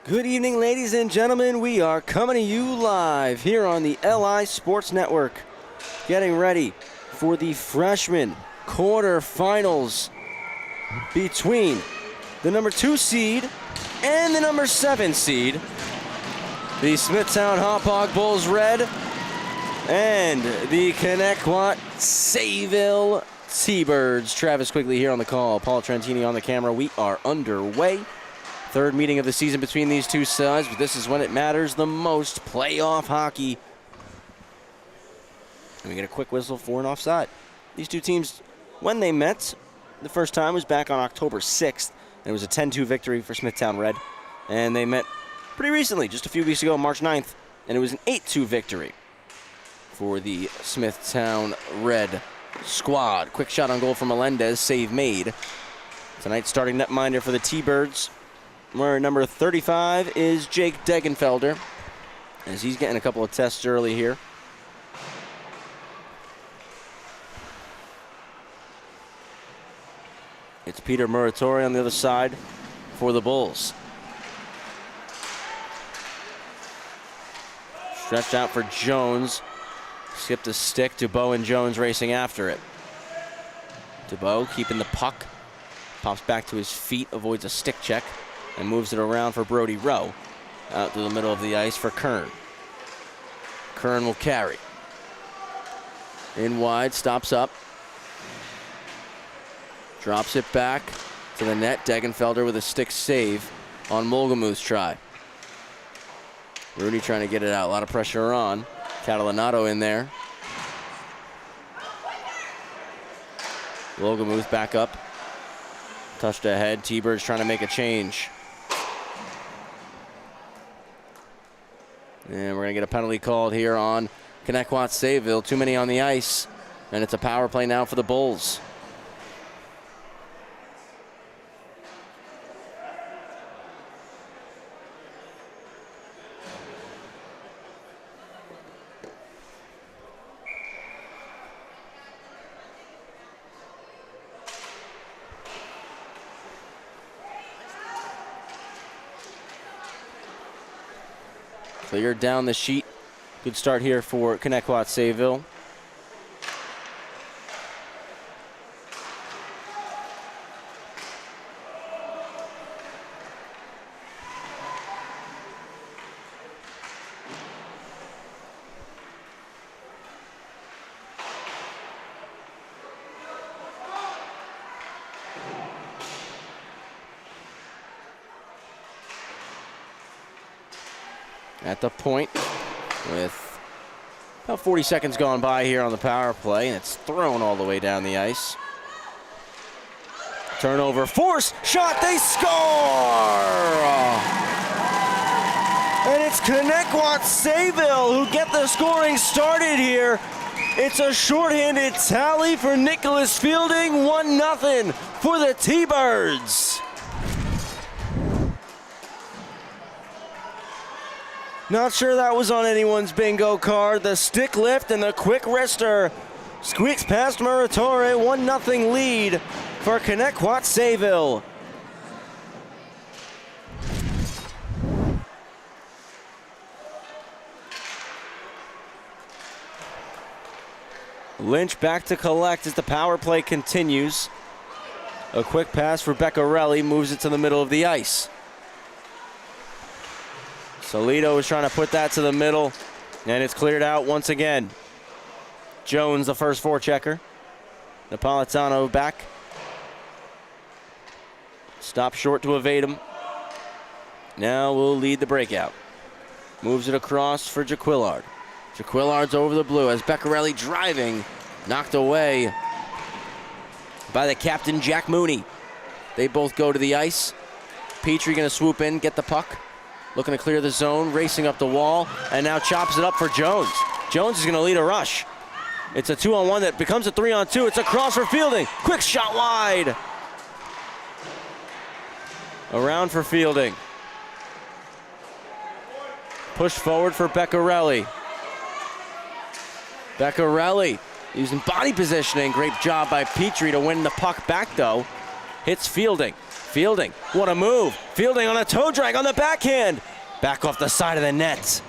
Good evening, ladies and gentlemen. We are coming to you live here on the LI Sports Network, getting ready for the freshman quarterfinals between the number 2 seed and the number 7 seed. The Smithtown Hauppauge Bulls Red and the Connetquot Sayville T-Birds. Travis Quigley here on the call, Paul Trentini on the camera. We are underway. Third meeting of the season between these two sides, but this is when it matters the most, playoff hockey. And we get a quick whistle for an offside. These two teams, when they met, the first time was back on October 6th, and it was a 10-2 victory for Smithtown Red. And they met pretty recently, just a few weeks ago, March 9th, and it was an 8-2 victory for the Smithtown Red squad. Quick shot on goal from Melendez, save made. Tonight's starting netminder for the T-Birds, where number 35 is Jake Degenfelder, as he's getting a couple of tests early here. It's Peter Muratori on the other side for the Bulls. Stretched out for Jones. Skipped a stick. Dubois and Jones racing after it. Dubois keeping the puck. Pops back to his feet, avoids a stick check, and moves it around for Brody Rowe. Out to the middle of the ice for Kern. Kern will carry. In wide, stops up. Drops it back to the net. Degenfelder with a stick save on Mulgamuth's try. Rudy trying to get it out. A lot of pressure on. Catalanato in there. Mulgamuth back up. Touched ahead. T-Birds trying to make a change. And we're going to get a penalty called here on Connetquot Sayville. Too many on the ice. And it's a power play now for the Bulls. Cleared down the sheet. Good start here for Connetquot Sayville. At the point with about 40 seconds gone by here on the power play, and it's thrown all the way down the ice. Turnover, force, shot, they score! And it's Connetquot Sayville who get the scoring started here. It's a shorthanded tally for Nicholas Fielding, 1-0 for the T-Birds. Not sure that was on anyone's bingo card. The stick lift and the quick wrister squeaks past Muratori. 1-0 lead for Connetquot Sayville. Lynch back to collect as the power play continues. A quick pass for Beccarelli, moves it to the middle of the ice. Solito is trying to put that to the middle, and it's cleared out once again. Jones, the first forechecker. Napolitano back. Stop short to evade him. Now we'll lead the breakout. Moves it across for Jaquillard. Jaquillard's over the blue as Beccarelli driving. Knocked away by the captain, Jack Mooney. They both go to the ice. Petrie going to swoop in, get the puck. Looking to clear the zone, racing up the wall, and now chops it up for Jones. Jones is going to lead a rush. It's a 2-on-1 that becomes a 3-on-2. It's a cross for Fielding. Quick shot wide. Around for Fielding. Push forward for Beccarelli. Beccarelli using body positioning. Great job by Petrie to win the puck back, though. Hits Fielding. Fielding, what a move. Fielding on a toe drag on the backhand. Back off the side of the net.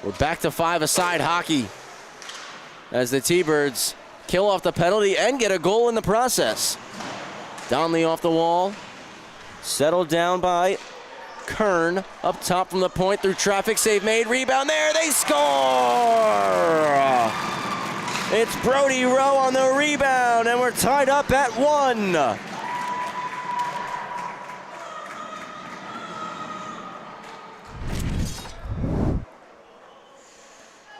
We're back to 5-a-side hockey as the T-Birds kill off the penalty and get a goal in the process. Donnelly off the wall. Settled down by Kern. Up top from the point through traffic. Save made. Rebound there. They score! It's Brody Rowe on the rebound, and we're tied up at 1.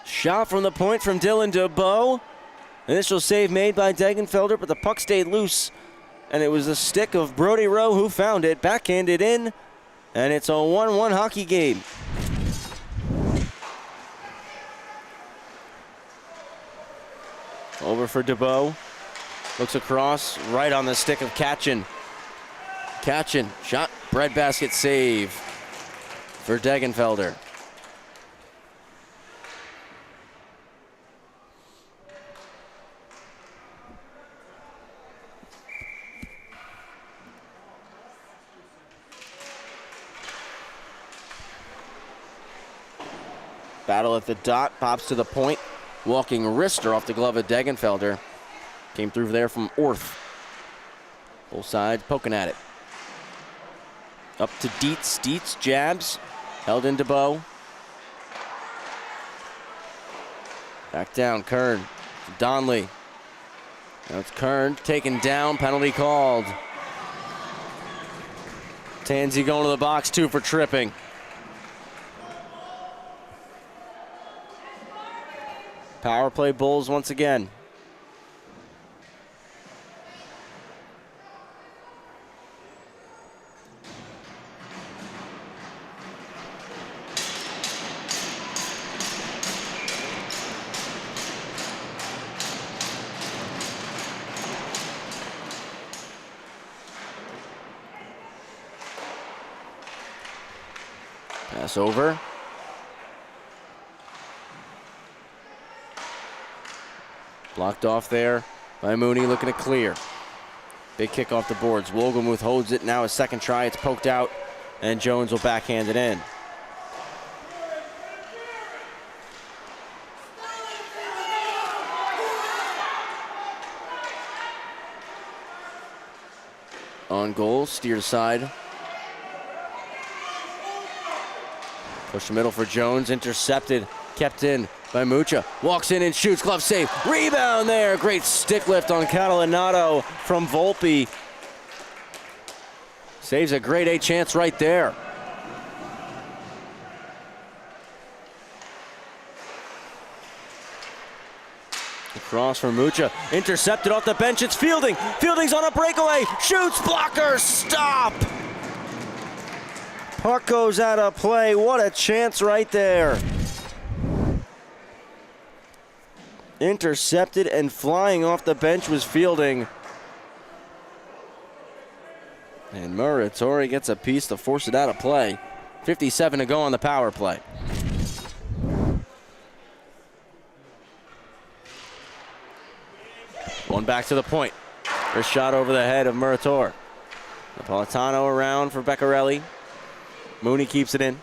Shot from the point from Dylan DeBow. Initial save made by Degenfelder, but the puck stayed loose. And it was the stick of Brody Rowe who found it, backhanded in, and it's a 1-1 hockey game. Over for DeBow. Looks across, right on the stick of Katchen. Katchen, shot, breadbasket save for Degenfelder. Battle at the dot, pops to the point. Walking wrister off the glove of Degenfelder. Came through there from Orth. Both sides poking at it. Up to Dietz. Dietz jabs. Held in DeBow. Back down, Kern. Donnelly. Now it's Kern taken down. Penalty called. Tansey going to the box, 2 for tripping. Power play Bulls once again. Pass over. Blocked off there by Mooney, looking to clear. Big kick off the boards. Wogelmuth holds it. Now a second try. It's poked out, and Jones will backhand it in. On goal, steered aside. Push the middle for Jones. Intercepted, kept in by Mucha. Walks in and shoots, glove save. Rebound there. Great stick lift on Catalinato from Volpe. Saves a grade A chance right there. Across from Mucha. Intercepted off the bench. It's Fielding. Fielding's on a breakaway. Shoots, blocker, stop. Puck goes out of play. What a chance right there. Intercepted and flying off the bench was Fielding. And Muratori gets a piece to force it out of play. 57 to go on the power play. One back to the point. First shot over the head of Murator. Napolitano around for Beccarelli. Mooney keeps it in.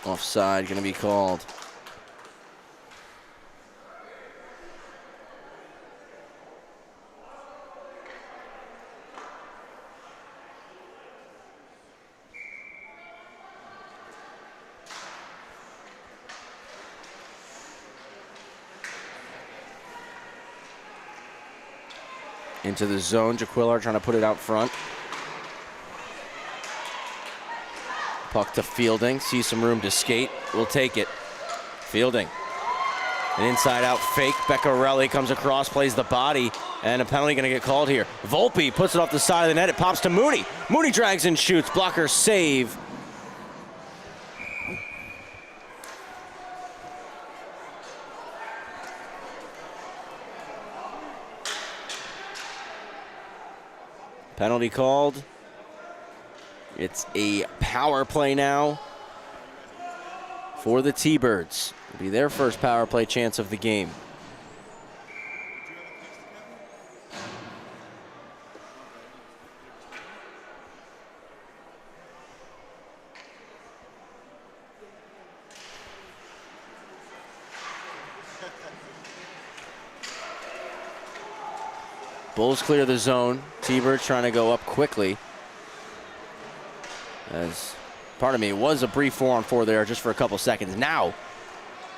Offside going to be called. Into the zone, Jaquillar trying to put it out front. Puck to Fielding, sees some room to skate, will take it. Fielding, an inside-out fake. Beccarelli comes across, plays the body, and a penalty going to get called here. Volpe puts it off the side of the net, it pops to Mooney. Mooney drags and shoots, blocker save. Penalty called. It's a power play now for the T-Birds. It'll be their first power play chance of the game. Bulls clear the zone. T-Birds trying to go up quickly. Pardon me, it was a brief 4-on-4 there just for a couple seconds. Now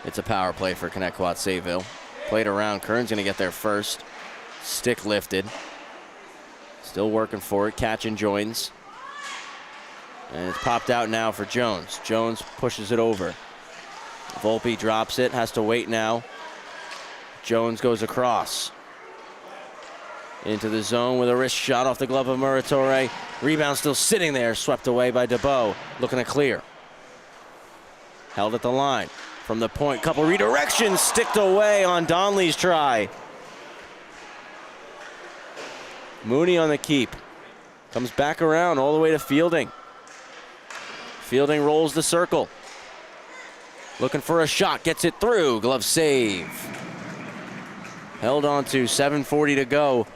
it's a power play for Connetquot Sayville. Played around. Kern's going to get there first. Stick lifted. Still working for it. Catch and joins. And it's popped out now for Jones. Jones pushes it over. Volpe drops it. Has to wait now. Jones goes across. Into the zone with a wrist shot off the glove of Muratore. Rebound still sitting there, swept away by DeBow. Looking to clear. Held at the line. From the point, couple redirections, sticked away on Donley's try. Mooney on the keep. Comes back around all the way to Fielding. Fielding rolls the circle. Looking for a shot, gets it through. Glove save. Held on to 7:40 to go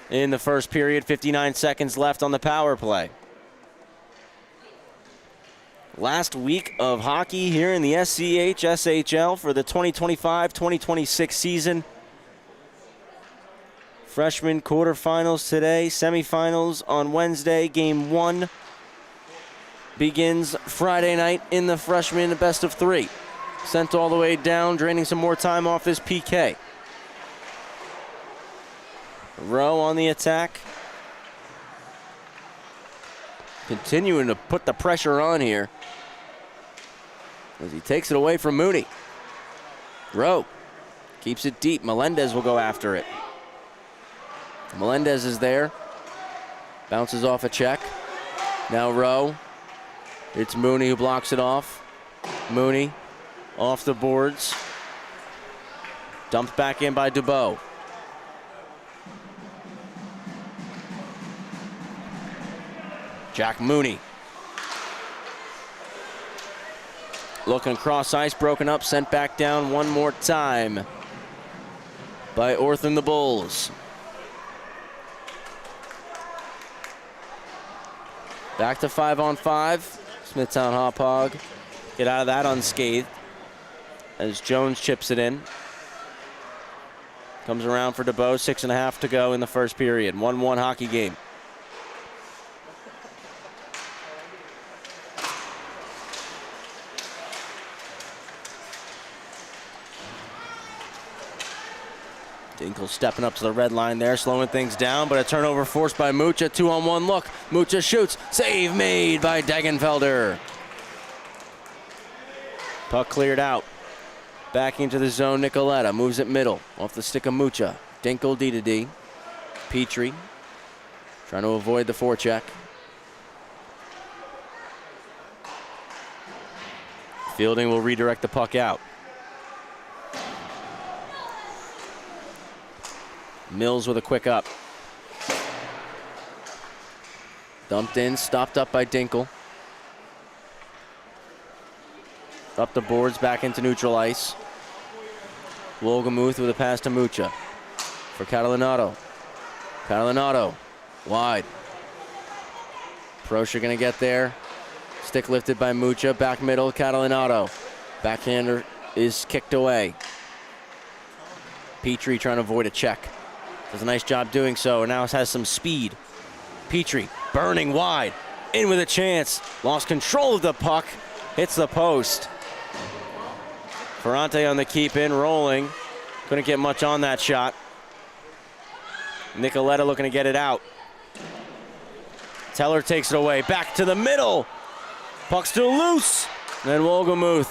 in the first period. 59 seconds left on the power play. Last week of hockey here in the SCHSHL for the 2025-2026 season. Freshman quarterfinals today, semifinals on Wednesday. Game 1 begins Friday night in the freshman best of 3. Sent all the way down, draining some more time off this PK. Rowe on the attack. Continuing to put the pressure on here as he takes it away from Mooney. Rowe keeps it deep. Melendez will go after it. Melendez is there. Bounces off a check. Now Rowe. It's Mooney who blocks it off. Mooney off the boards. Dumped back in by DeBow. Jack Mooney. Looking across ice, broken up, sent back down one more time by Orth and the Bulls. Back to 5-on-5. Smithtown Hauppauge get out of that unscathed as Jones chips it in. Comes around for DeBow, 6.5 to go in the first period. 1-1 hockey game. Dinkel stepping up to the red line there, slowing things down, but a turnover forced by Mucha. 2-on-1 look. Mucha shoots. Save made by Degenfelder. Puck cleared out. Back into the zone, Nicoletta moves it middle. Off the stick of Mucha. Dinkel D-to-D. Petrie trying to avoid the forecheck. Fielding will redirect the puck out. Mills with a quick up. Dumped in, stopped up by Dinkel. Up the boards, back into neutral ice. Wolgemuth with a pass to Mucha. For Catalinato. Catalinato, wide. Prosher gonna get there. Stick lifted by Mucha, back middle, Catalinato. Backhander is kicked away. Petrie trying to avoid a check. Does a nice job doing so, and now has some speed. Petrie burning wide, in with a chance. Lost control of the puck, hits the post. Ferrante on the keep in, rolling. Couldn't get much on that shot. Nicoletta looking to get it out. Teller takes it away, back to the middle. Puck still loose. And then Wolgemuth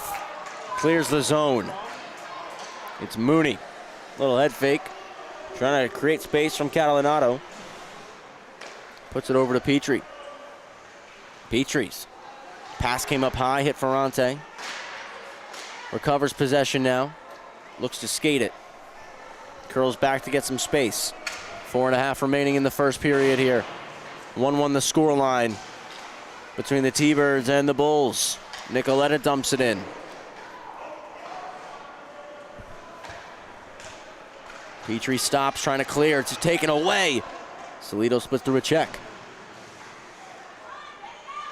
clears the zone. It's Mooney, little head fake. Trying to create space from Catalinato. Puts it over to Petrie. Petrie's pass came up high, hit Ferrante. Recovers possession now. Looks to skate it. Curls back to get some space. 4.5 remaining in the first period here. 1-1 the scoreline. between the T-Birds and the Bulls. Nicoletta dumps it in. Petrie stops, trying to clear. It's taken away. Solito splits through a check.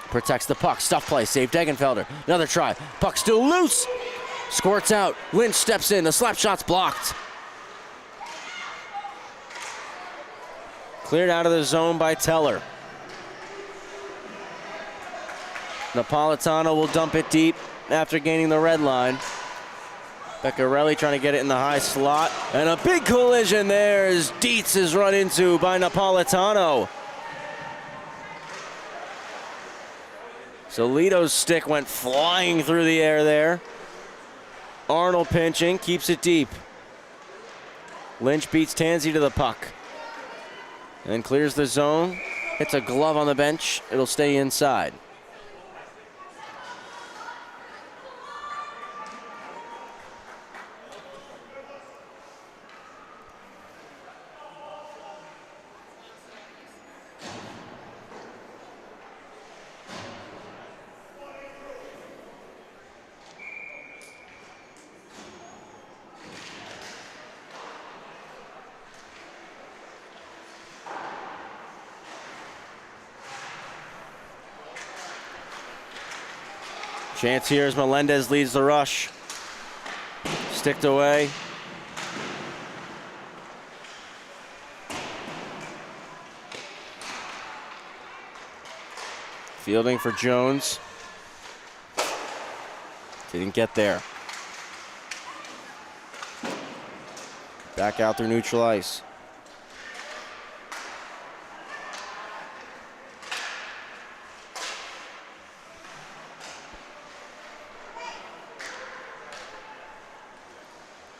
Protects the puck. Stuff play. Save Degenfelder. Another try. Puck still loose. Squirts out. Lynch steps in. The slap shot's blocked. Cleared out of the zone by Teller. Napolitano will dump it deep after gaining the red line. Beccarelli trying to get it in the high slot. And a big collision there as Dietz is run into by Napolitano. Solito's stick went flying through the air there. Arnold pinching, keeps it deep. Lynch beats Tansey to the puck. And clears the zone. Hits a glove on the bench. It'll stay inside. Chance here as Melendez leads the rush. Sticked away. Fielding for Jones. Didn't get there. Back out through neutral ice.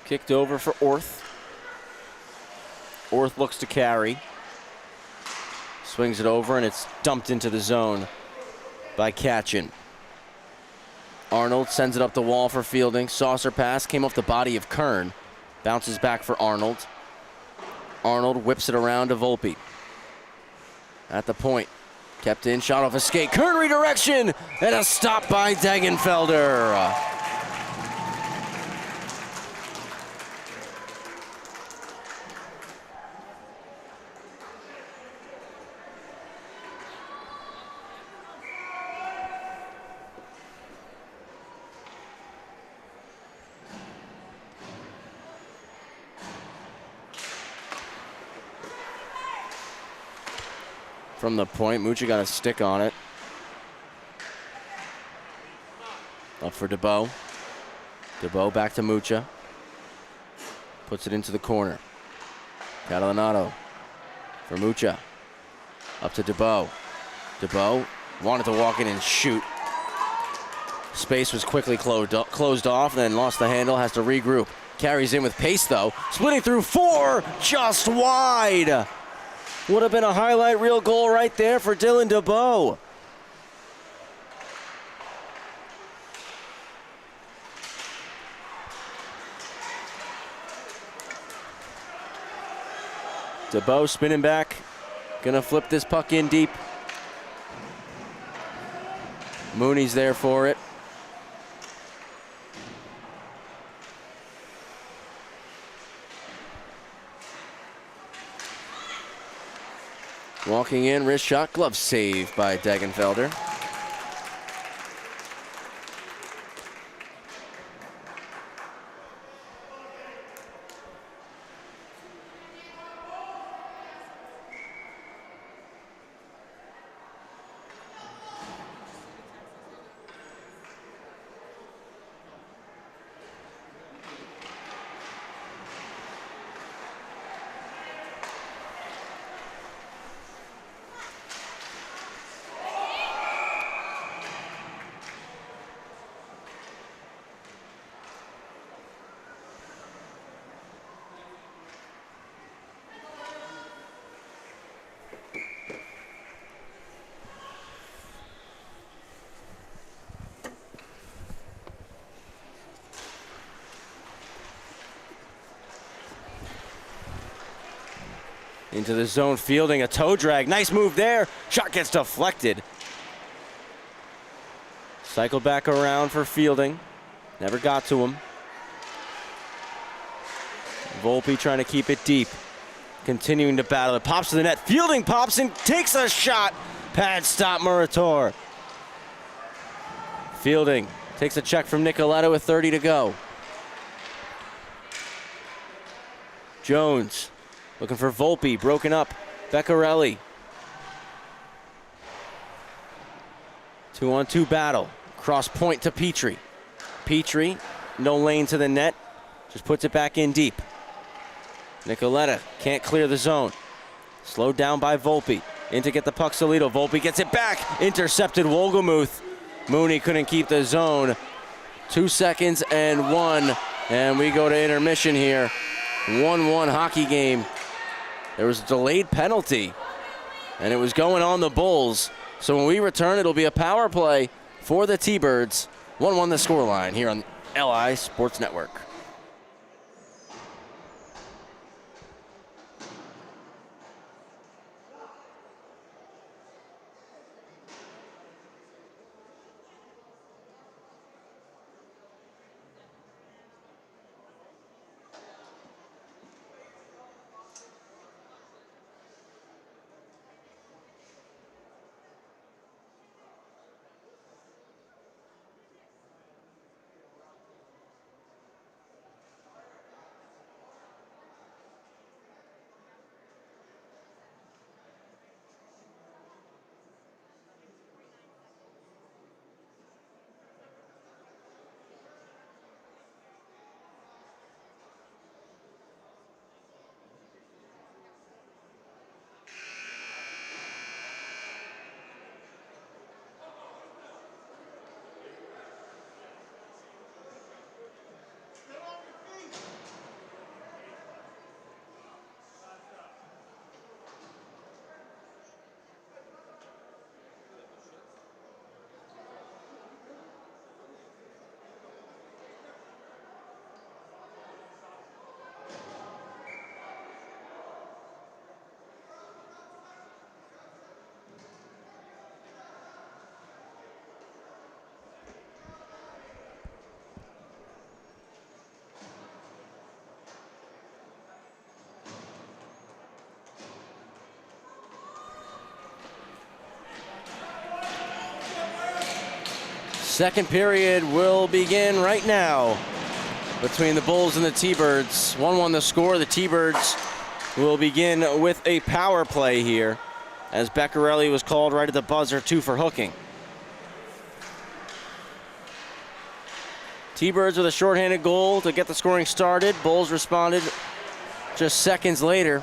Kicked over for Orth. Orth looks to carry. Swings it over and it's dumped into the zone by Katchen. Arnold sends it up the wall for fielding. Saucer pass came off the body of Kern. Bounces back for Arnold. Arnold whips it around to Volpe. At the point. Kept in, shot off a skate. Kern redirection and a stop by Degenfelder. From the point, Mucha got a stick on it. Up for DeBow. DeBow back to Mucha. Puts it into the corner. Catalanato for Mucha. Up to DeBow. DeBow wanted to walk in and shoot. Space was quickly closed off, then lost the handle, has to regroup. Carries in with pace though. Splitting through four, just wide. Would have been a highlight reel goal right there for Dylan DeBow. DeBow spinning back. Gonna flip this puck in deep. Mooney's there for it. Walking in, wrist shot, glove save by Degenfelder. Into the zone, fielding a toe drag. Nice move there. Shot gets deflected. Cycle back around for fielding. Never got to him. Volpe trying to keep it deep. Continuing to battle. It pops to the net. Fielding pops and takes a shot. Pad stop Murator. Fielding takes a check from Nicoletta with 30 to go. Jones looking for Volpe. Broken up. Beccarelli. 2-on-2 battle. Cross point to Petrie. Petrie, no lane to the net. Just puts it back in deep. Nicoletta can't clear the zone. Slowed down by Volpe. In to get the puck, Solito. Volpe gets it back. Intercepted Wolgemuth. Mooney couldn't keep the zone. 2 seconds and 1. And we go to intermission here. 1-1 hockey game. There was a delayed penalty. And it was going on the Bulls. So when we return, it'll be a power play for the T-Birds. 1-1 the scoreline here on LI Sports Network. Second period will begin right now between the Bulls and the T-Birds. 1-1 the score. The T-Birds will begin with a power play here as Beccarelli was called right at the buzzer, 2 for hooking. T-Birds with a shorthanded goal to get the scoring started. Bulls responded just seconds later.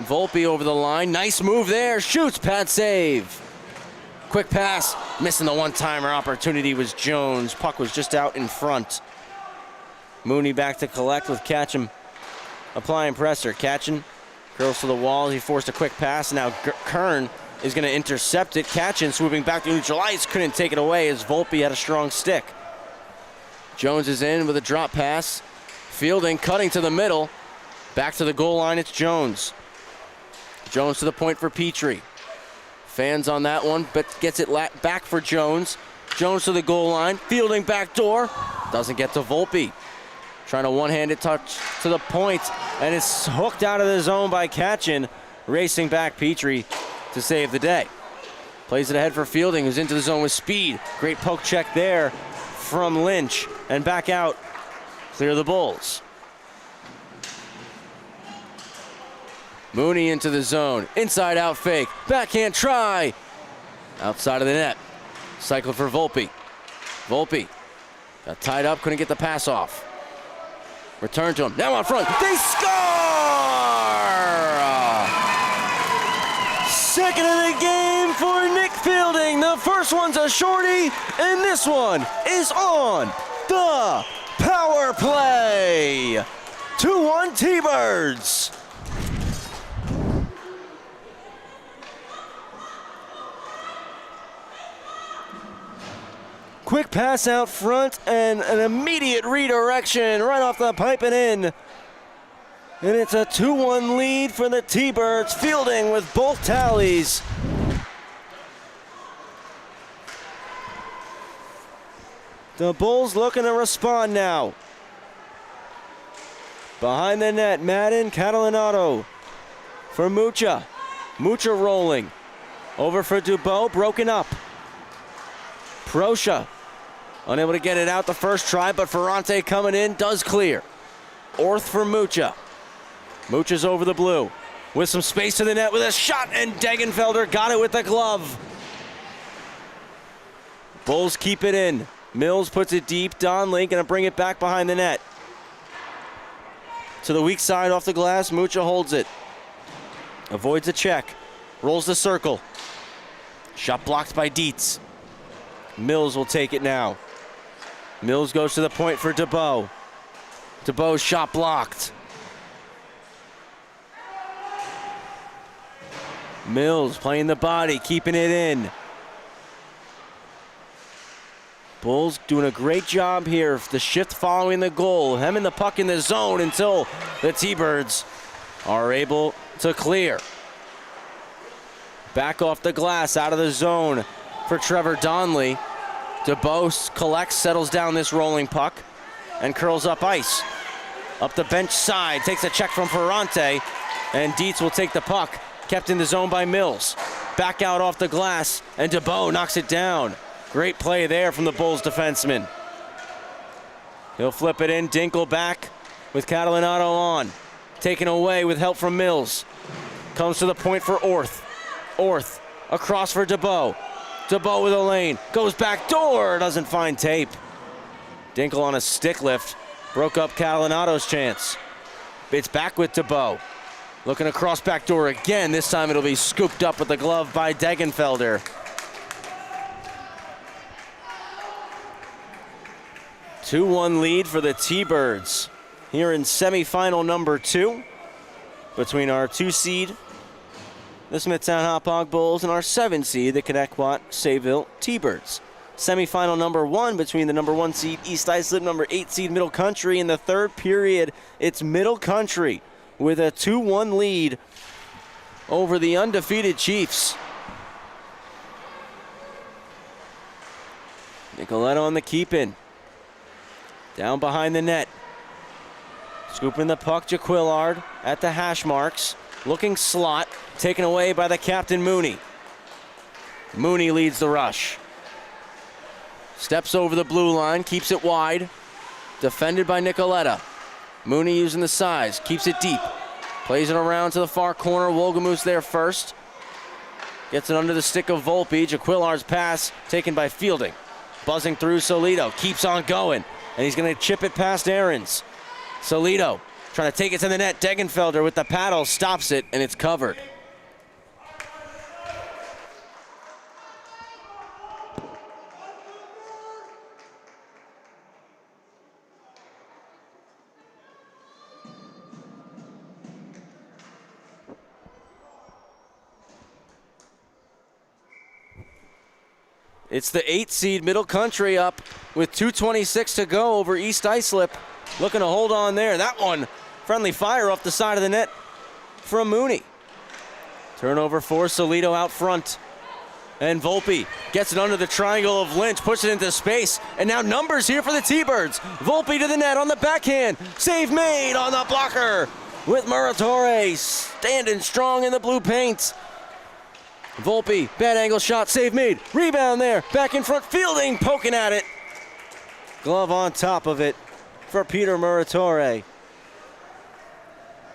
Volpe over the line. Nice move there. Shoots. Pad save. Quick pass. Missing the one-timer opportunity was Jones. Puck was just out in front. Mooney back to collect with Catchum applying pressure. Catchum curls to the wall. He forced a quick pass. Now Kern is going to intercept it. Catchum swooping back to neutral ice. Couldn't take it away as Volpe had a strong stick. Jones is in with a drop pass. Fielding, cutting to the middle. Back to the goal line, it's Jones. Jones to the point for Petrie. Fans on that one, but gets it back for Jones. Jones to the goal line, fielding back door. Doesn't get to Volpe. Trying to one-handed touch to the point, and it's hooked out of the zone by Catchin. Racing back Petrie to save the day. Plays it ahead for Fielding, who's into the zone with speed. Great poke check there from Lynch, and back out. Clear the Bulls. Mooney into the zone. Inside out fake. Backhand try. Outside of the net. Cycled for Volpe. Volpe got tied up, couldn't get the pass off. Return to him. Now on front. They score! Second of the game for Nick Fielding. The first one's a shorty, and this one is on the power play. 2-1 T-Birds. Quick pass out front and an immediate redirection right off the pipe and in. And it's a 2-1 lead for the T-Birds. Fielding with both tallies. The Bulls looking to respond now. Behind the net, Madden, Catalinato for Mucha. Mucha rolling. Over for Dubois, broken up. Proscia unable to get it out the first try, but Ferrante coming in, does clear. Orth for Mucha. Mucha's over the blue. With some space to the net with a shot, and Degenfelder got it with the glove. Bulls keep it in. Mills puts it deep. Donnelly gonna bring it back behind the net. To the weak side off the glass, Mucha holds it. Avoids a check. Rolls the circle. Shot blocked by Dietz. Mills will take it now. Mills goes to the point for Dubois. Dubois shot blocked. Mills playing the body, keeping it in. Bulls doing a great job here. The shift following the goal. Hemming the puck in the zone until the T-Birds are able to clear. Back off the glass, out of the zone for Trevor Donnelly. Dubois collects, settles down this rolling puck, and curls up ice. Up the bench side, takes a check from Ferrante, and Dietz will take the puck. Kept in the zone by Mills. Back out off the glass, and Dubois knocks it down. Great play there from the Bulls defenseman. He'll flip it in, Dinkel back with Catalinato on. Taken away with help from Mills. Comes to the point for Orth. Orth across for Dubois. Dubois with a lane, goes back door, doesn't find tape. Dinkel on a stick lift, broke up Catalinato's chance. It's back with Dubois. Looking across back door again, this time it'll be scooped up with the glove by Degenfelder. 2-1 lead for the T-Birds here in semifinal number 2 between our 2 seed, the Smithtown Hauppauge Bulls, and our 7 seed, the Connetquot Sayville T-Birds. Semifinal number 1 between the number 1 seed East Islip, number 8 seed Middle Country. In the third period, it's Middle Country with a 2-1 lead over the undefeated Chiefs. Nicoletta on the keep-in. Down behind the net. Scooping the puck, Jaquillard at the hash marks. Looking slot, taken away by the captain, Mooney. Mooney leads the rush. Steps over the blue line, keeps it wide. Defended by Nicoletta. Mooney using the size, keeps it deep. Plays it around to the far corner. Wolgamoose there first. Gets it under the stick of Volpe. Jaquillard's pass taken by Fielding. Buzzing through Solito, keeps on going. And he's going to chip it past Aarons. Solito trying to take it to the net. Degenfelder with the paddle stops it, and it's covered. It's the 8 seed Middle Country up with 2:26 to go over East Islip. Looking to hold on there. That one, friendly fire off the side of the net from Mooney. Turnover for Solito out front. And Volpe gets it under the triangle of Lynch, puts it into space. And now numbers here for the T-Birds. Volpe to the net on the backhand. Save made on the blocker with Muratore standing strong in the blue paint. Volpe, bad angle shot, save made. Rebound there, back in front, Fielding poking at it. Glove on top of it for Peter Muratore.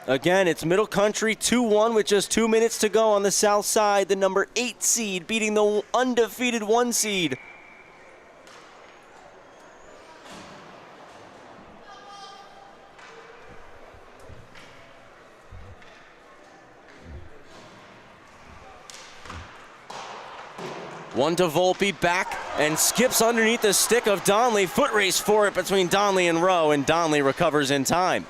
Again, it's Middle Country 2-1 with just 2 minutes to go on the south side. The number 8 seed beating the undefeated 1 seed. One to Volpe, back, and skips underneath the stick of Donnelly. Foot race for it between Donnelly and Rowe, and Donnelly recovers in time.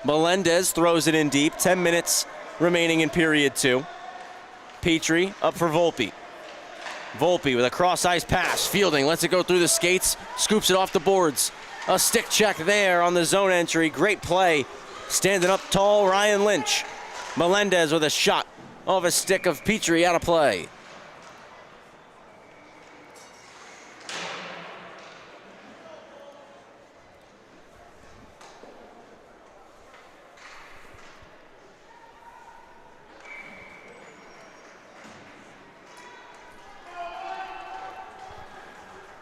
Melendez throws it in deep. 10 minutes remaining in period 2. Petrie up for Volpe. Volpe with a cross-ice pass. Fielding lets it go through the skates, scoops it off the boards. A stick check there on the zone entry. Great play. Standing up tall, Ryan Lynch. Melendez with a shot off a stick of Petrie out of play.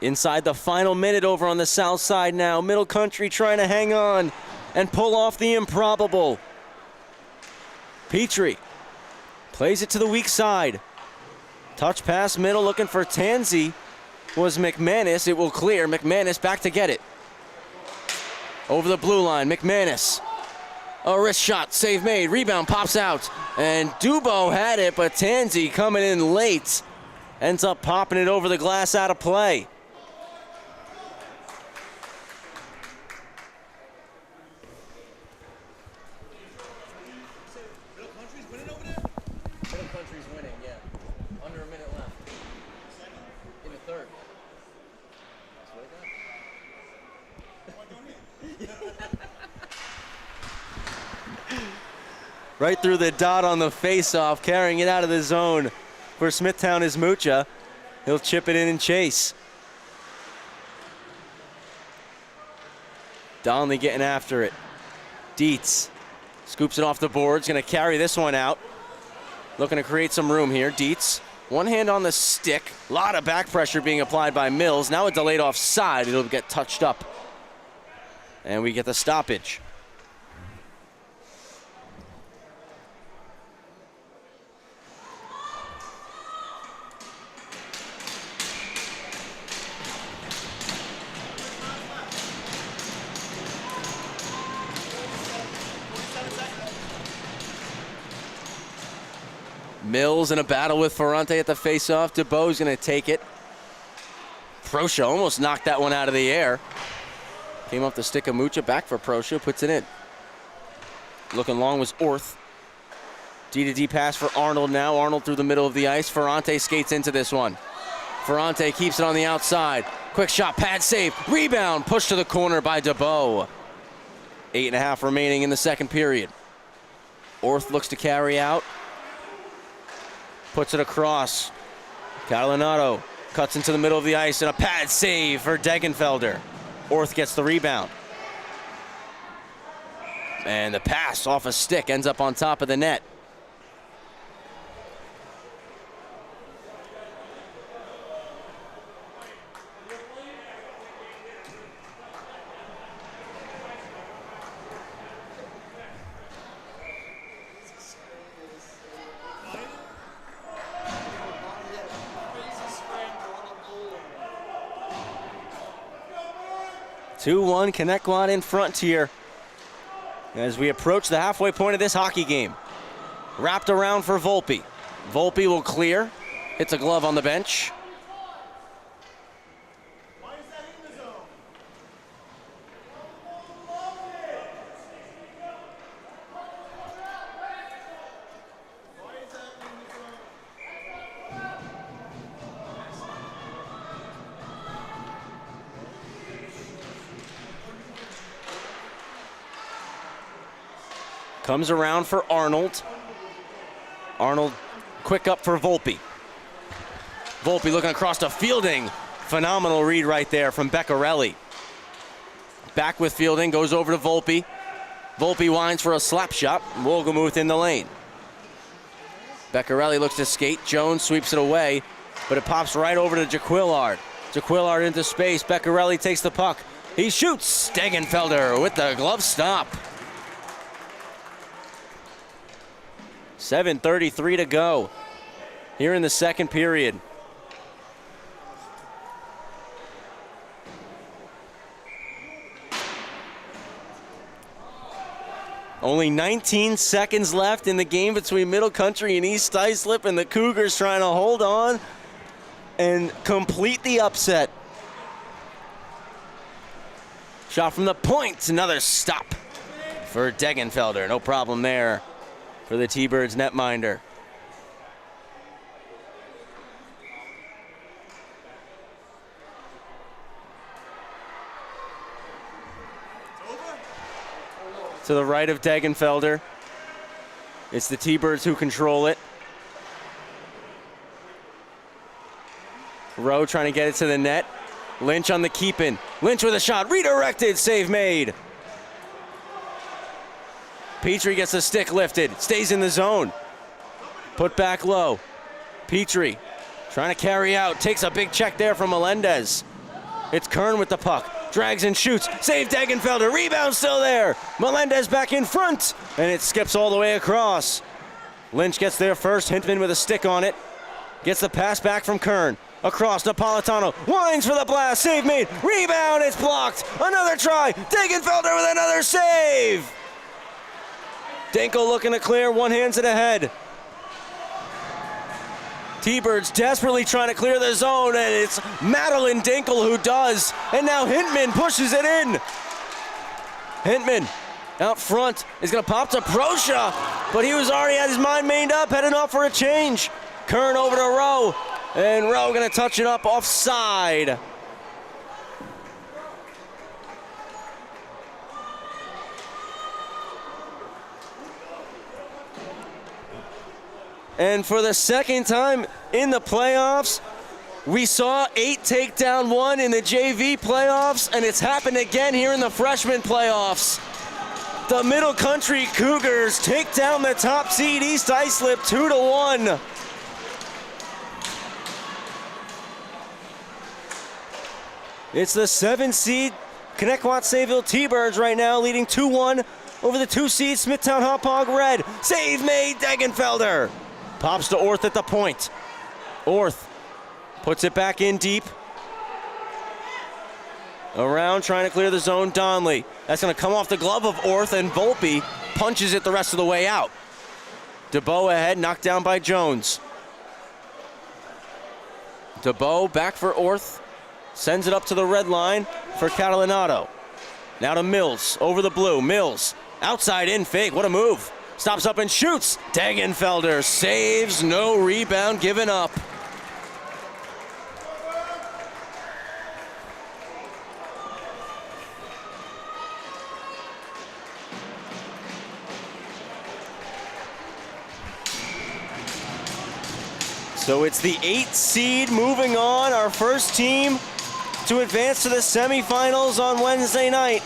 Inside the final minute over on the south side now. Middle Country trying to hang on and pull off the improbable. Petrie plays it to the weak side. Touch pass middle looking for Tansey. Was McManus. It will clear. McManus back to get it. Over the blue line, McManus. A wrist shot, save made. Rebound pops out. And Dubo had it, but Tansey coming in late. Ends up popping it over the glass out of play. Right through the dot on the face-off, carrying it out of the zone for Smithtown is Mucha. He'll chip it in and chase. Donnelly getting after it. Dietz scoops it off the boards, gonna carry this one out. Looking to create some room here, Dietz. One hand on the stick, a lot of back pressure being applied by Mills. Now a delayed offside, it'll get touched up. And we get the stoppage. Mills in a battle with Ferrante at the faceoff. DeBoe's going to take it. Proscia almost knocked that one out of the air. Came off the stick of Mucha, back for Proscia, puts it in. Looking long was Orth. D-to-D pass for Arnold now. Arnold through the middle of the ice. Ferrante skates into this one. Ferrante keeps it on the outside. Quick shot, pad save, rebound, pushed to the corner by DeBoe. 8.5 remaining in the second period. Orth looks to carry out. Puts it across. Catalinato cuts into the middle of the ice and a pad save for Degenfelder. Orth gets the rebound. And the pass off a stick ends up on top of the net. Two-one, Connetquot in front here as we approach the halfway point of this hockey game. Wrapped around for Volpe. Volpe will clear. Hits a glove on the bench. Comes around for Arnold. Arnold quick up for Volpe. Volpe looking across to Fielding. Phenomenal read right there from Beccarelli. Back with Fielding, goes over to Volpe. Volpe winds for a slap shot. Wolgemuth in the lane. Beccarelli looks to skate. Jones sweeps it away, but it pops right over to Jaquillard. Jaquillard into space. Beccarelli takes the puck. He shoots. Degenfelder with the glove stop. 7:33 to go here in the second period. Only 19 seconds left in the game between Middle Country and East Islip, and the Cougars trying to hold on and complete the upset. Shot from the point, another stop for Degenfelder. No problem there for the T-Birds netminder. To the right of Degenfelder. It's the T-Birds who control it. Rowe trying to get it to the net. Lynch on the keep-in. Lynch with a shot, redirected, save made. Petrie gets the stick lifted, stays in the zone. Put back low. Petrie trying to carry out, takes a big check there from Melendez. It's Kern with the puck. Drags and shoots. Save Degenfelder. Rebound still there. Melendez back in front. And it skips all the way across. Lynch gets there first. Hintman with a stick on it. Gets the pass back from Kern. Across, Napolitano. Winds for the blast. Save made. Rebound. It's blocked. Another try. Degenfelder with another save. Dinkel looking to clear. One hands it ahead. T-Birds desperately trying to clear the zone, and it's Madeline Dinkel who does. And now Hintman pushes it in. Hintman out front is going to pop to Prosha, but he was already had his mind made up, heading off for a change. Kern over to Rowe, and Rowe going to touch it up offside. And for the second time in the playoffs, we saw 8 take down 1 in the JV playoffs, and it's happened again here in the freshman playoffs. The Middle Country Cougars take down the top seed East Islip 2-1. It's the 7 seed Connetquot Sayville T-Birds right now, leading 2-1 over the 2 seed Smithtown Hauppauge Red. Save made, Degenfelder. Pops to Orth at the point. Orth puts it back in deep. Around, trying to clear the zone, Donley. That's going to come off the glove of Orth, and Volpe punches it the rest of the way out. DeBow ahead, knocked down by Jones. DeBow back for Orth. Sends it up to the red line for Catalinato. Now to Mills, over the blue. Mills, outside in fake, what a move. Stops up and shoots. Degenfelder saves, no rebound given up. So it's the 8th seed moving on, our first team to advance to the semifinals on Wednesday night.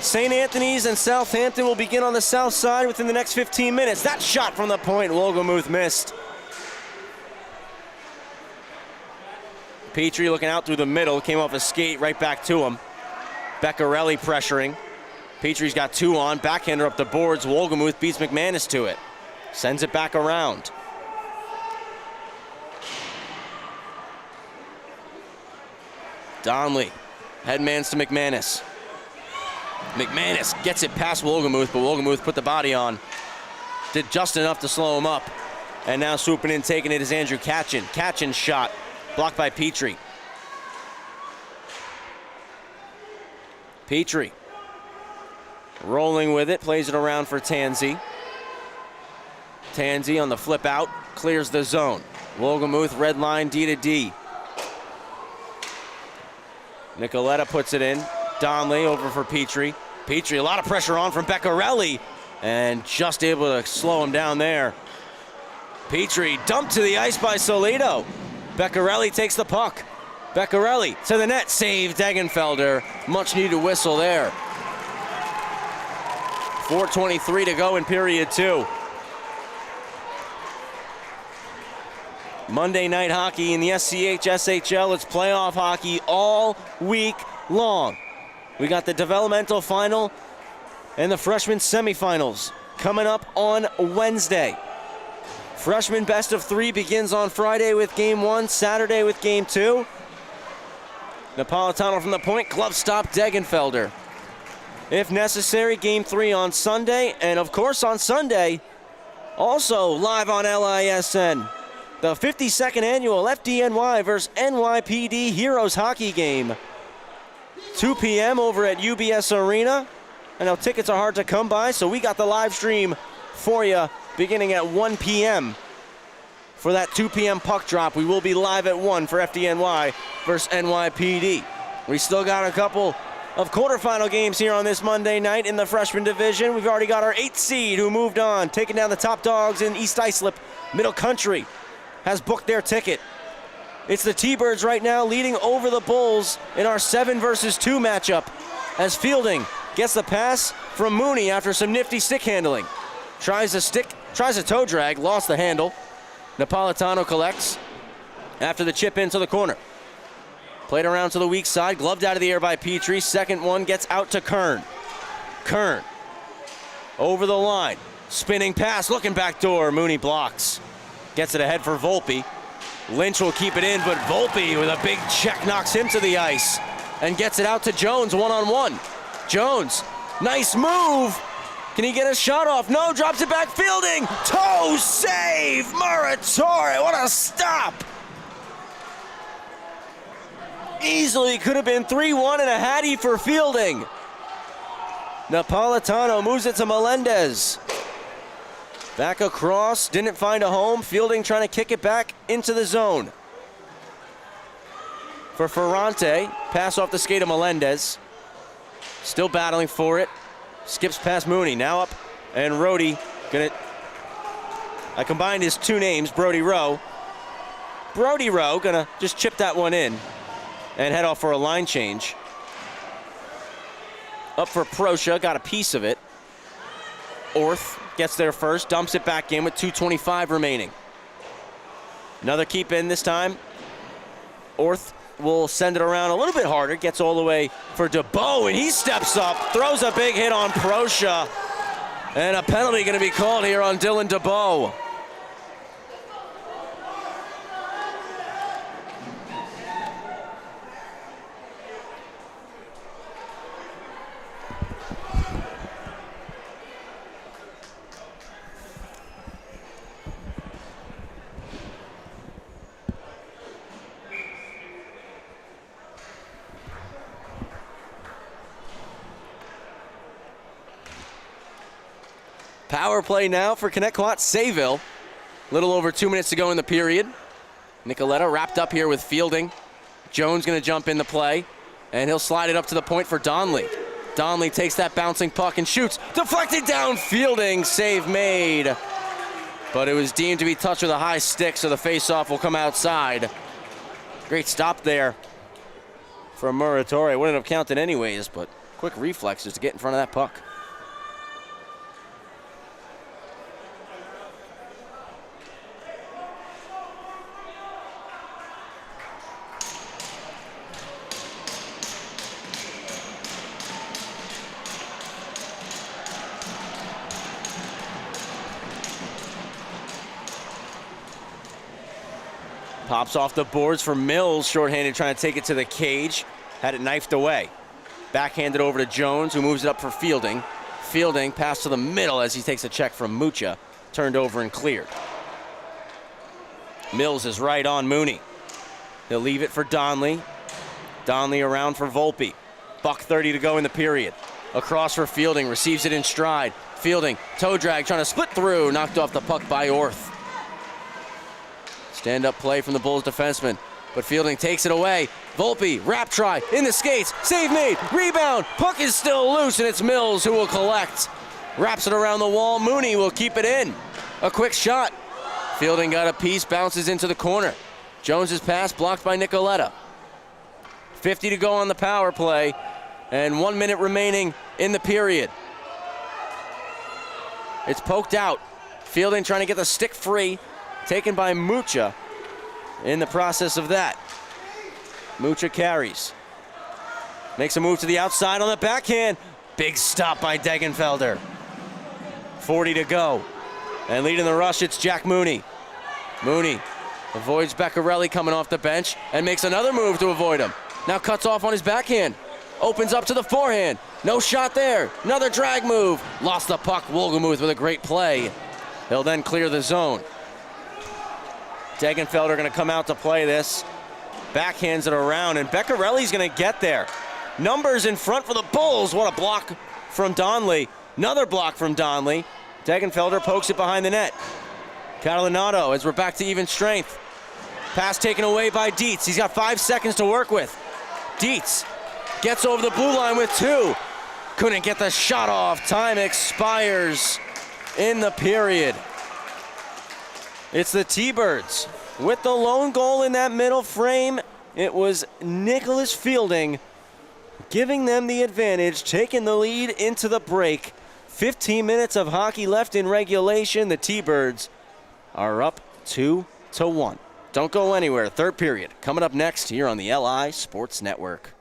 St. Anthony's and Southampton will begin on the south side within the next 15 minutes. That shot from the point, Wolgemuth missed. Petrie looking out through the middle, came off a skate right back to him. Beccarelli pressuring. Petrie's got 2 on, backhander up the boards. Wolgemuth beats McManus to it. Sends it back around. Donley, headmans to McManus. McManus gets it past Wolgemuth, but Wolgemuth put the body on. Did just enough to slow him up. And now swooping in, taking it is Andrew Katchen. Katchen's shot, blocked by Petrie. Petrie, rolling with it, plays it around for Tansey. Tansey on the flip out, clears the zone. Wolgemuth, red line, D to D. Nicoletta puts it in. Donley over for Petrie. Petrie, a lot of pressure on from Beccarelli, and just able to slow him down there. Petrie dumped to the ice by Solito. Beccarelli takes the puck. Beccarelli to the net, save Degenfelder. Much needed whistle there. 4:23 to go in period 2. Monday night hockey in the SCHSHL. It's playoff hockey all week long. We got the developmental final and the freshman semifinals coming up on Wednesday. Freshman best of 3 begins on Friday with game 1, Saturday with game 2. Napolitano from the point, glove stop Degenfelder. If necessary, game 3 on Sunday, and of course on Sunday, also live on LISN. The 52nd annual FDNY versus NYPD Heroes hockey game. 2 p.m. over at UBS Arena. I know tickets are hard to come by, so we got the live stream for you beginning at 1 p.m. For that 2 p.m. puck drop, we will be live at 1 for FDNY versus NYPD. We still got a couple of quarterfinal games here on this Monday night in the freshman division. We've already got our 8th seed who moved on, taking down the top dogs in East Islip. Middle Country has booked their ticket. It's the T-Birds right now leading over the Bulls in our 7 versus 2 matchup as Fielding gets the pass from Mooney after some nifty stick handling. Tries a toe drag, lost the handle. Napolitano collects after the chip into the corner. Played around to the weak side, gloved out of the air by Petrie. Second one gets out to Kern. Kern over the line. Spinning pass, looking back door. Mooney blocks. Gets it ahead for Volpe. Lynch will keep it in, but Volpe with a big check knocks him to the ice and gets it out to Jones one-on-one. Jones, nice move. Can he get a shot off? No, drops it back, Fielding. Toe save, Muratore, what a stop. Easily could have been 3-1 and a hattie for Fielding. Napolitano moves it to Melendez. Back across, didn't find a home. Fielding trying to kick it back into the zone. For Ferrante, pass off the skate of Melendez. Still battling for it. Skips past Mooney, now up, and Rhodey I combined his two names, Brody Rowe. Brody Rowe gonna just chip that one in and head off for a line change. Up for Proscia, got a piece of it. Orth gets there first, dumps it back in with 2:25 remaining. Another keep in this time. Orth will send it around a little bit harder, gets all the way for DeBow, and he steps up, throws a big hit on Proscia, and a penalty going to be called here on Dylan DeBow. Power play now for Connetquot Sayville. Little over 2 minutes to go in the period. Nicoletta wrapped up here with Fielding. Jones going to jump in the play, and he'll slide it up to the point for Donnelly. Donnelly takes that bouncing puck and shoots. Deflected down, Fielding, save made. But it was deemed to be touched with a high stick, so the face-off will come outside. Great stop there for Muratore. Wouldn't have counted anyways, but quick reflexes to get in front of that puck. Pops off the boards for Mills, shorthanded, trying to take it to the cage. Had it knifed away. Backhanded over to Jones, who moves it up for Fielding. Fielding pass to the middle as he takes a check from Mucha. Turned over and cleared. Mills is right on Mooney. He'll leave it for Donnelly. Donnelly around for Volpe. $1:30 to go in the period. Across for Fielding, receives it in stride. Fielding, toe drag, trying to split through. Knocked off the puck by Orth. Stand-up play from the Bulls defenseman, but Fielding takes it away. Volpe, wrap try, in the skates, save made, rebound, puck is still loose, and it's Mills who will collect. Wraps it around the wall, Mooney will keep it in. A quick shot. Fielding got a piece, bounces into the corner. Jones's pass blocked by Nicoletta. 50 to go on the power play, and 1 minute remaining in the period. It's poked out. Fielding trying to get the stick free. Taken by Mucha in the process of that. Mucha carries. Makes a move to the outside on the backhand. Big stop by Degenfelder. 40 to go. And leading the rush, it's Jack Mooney. Mooney avoids Beccarelli coming off the bench and makes another move to avoid him. Now cuts off on his backhand. Opens up to the forehand. No shot there. Another drag move. Lost the puck. Wolgemuth with a great play. He'll then clear the zone. Degenfelder going to come out to play this. Backhands it around, and Beccarelli's going to get there. Numbers in front for the Bulls. What a block from Donnelly. Another block from Donnelly. Degenfelder pokes it behind the net. Catalinato as we're back to even strength. Pass taken away by Dietz. He's got 5 seconds to work with. Dietz gets over the blue line with 2. Couldn't get the shot off. Time expires in the period. It's the T-Birds with the lone goal in that middle frame. It was Nicholas Fielding giving them the advantage, taking the lead into the break. 15 minutes of hockey left in regulation. The T-Birds are up 2-1. Don't go anywhere. Third period coming up next here on the LI Sports Network.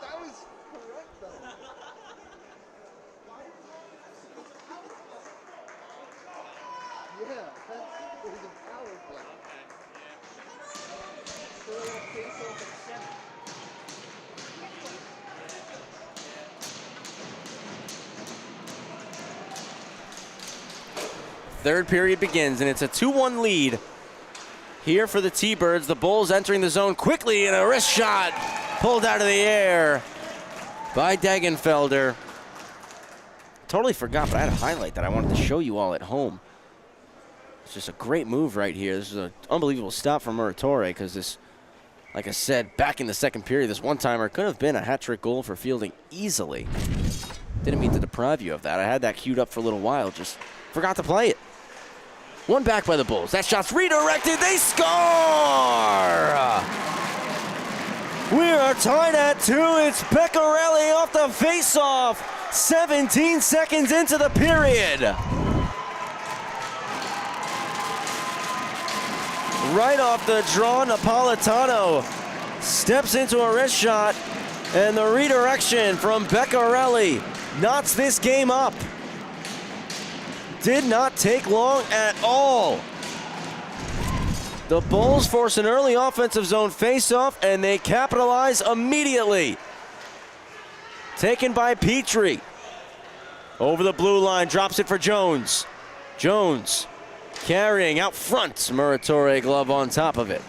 That was correct, though. Yeah, that was a power play. So they will face off at 7. Third period begins, and it's a 2-1 lead here for the T-Birds. The Bulls entering the zone quickly, and a wrist shot pulled out of the air by Degenfelder. Totally forgot, but I had a highlight that I wanted to show you all at home. It's just a great move right here. This is an unbelievable stop from Muratore, because this, like I said, back in the second period, this one-timer could have been a hat-trick goal for Fielding easily. Didn't mean to deprive you of that. I had that queued up for a little while, just forgot to play it. One back by the Bulls. That shot's redirected. They score! We are tied at 2. It's Beccarelli off the face-off. 17 seconds into the period. Right off the draw, Napolitano steps into a wrist shot, and the redirection from Beccarelli knots this game up. Did not take long at all. The Bulls force an early offensive zone face-off, and they capitalize immediately. Taken by Petrie. Over the blue line, drops it for Jones. Jones carrying out front. Muratore glove on top of it.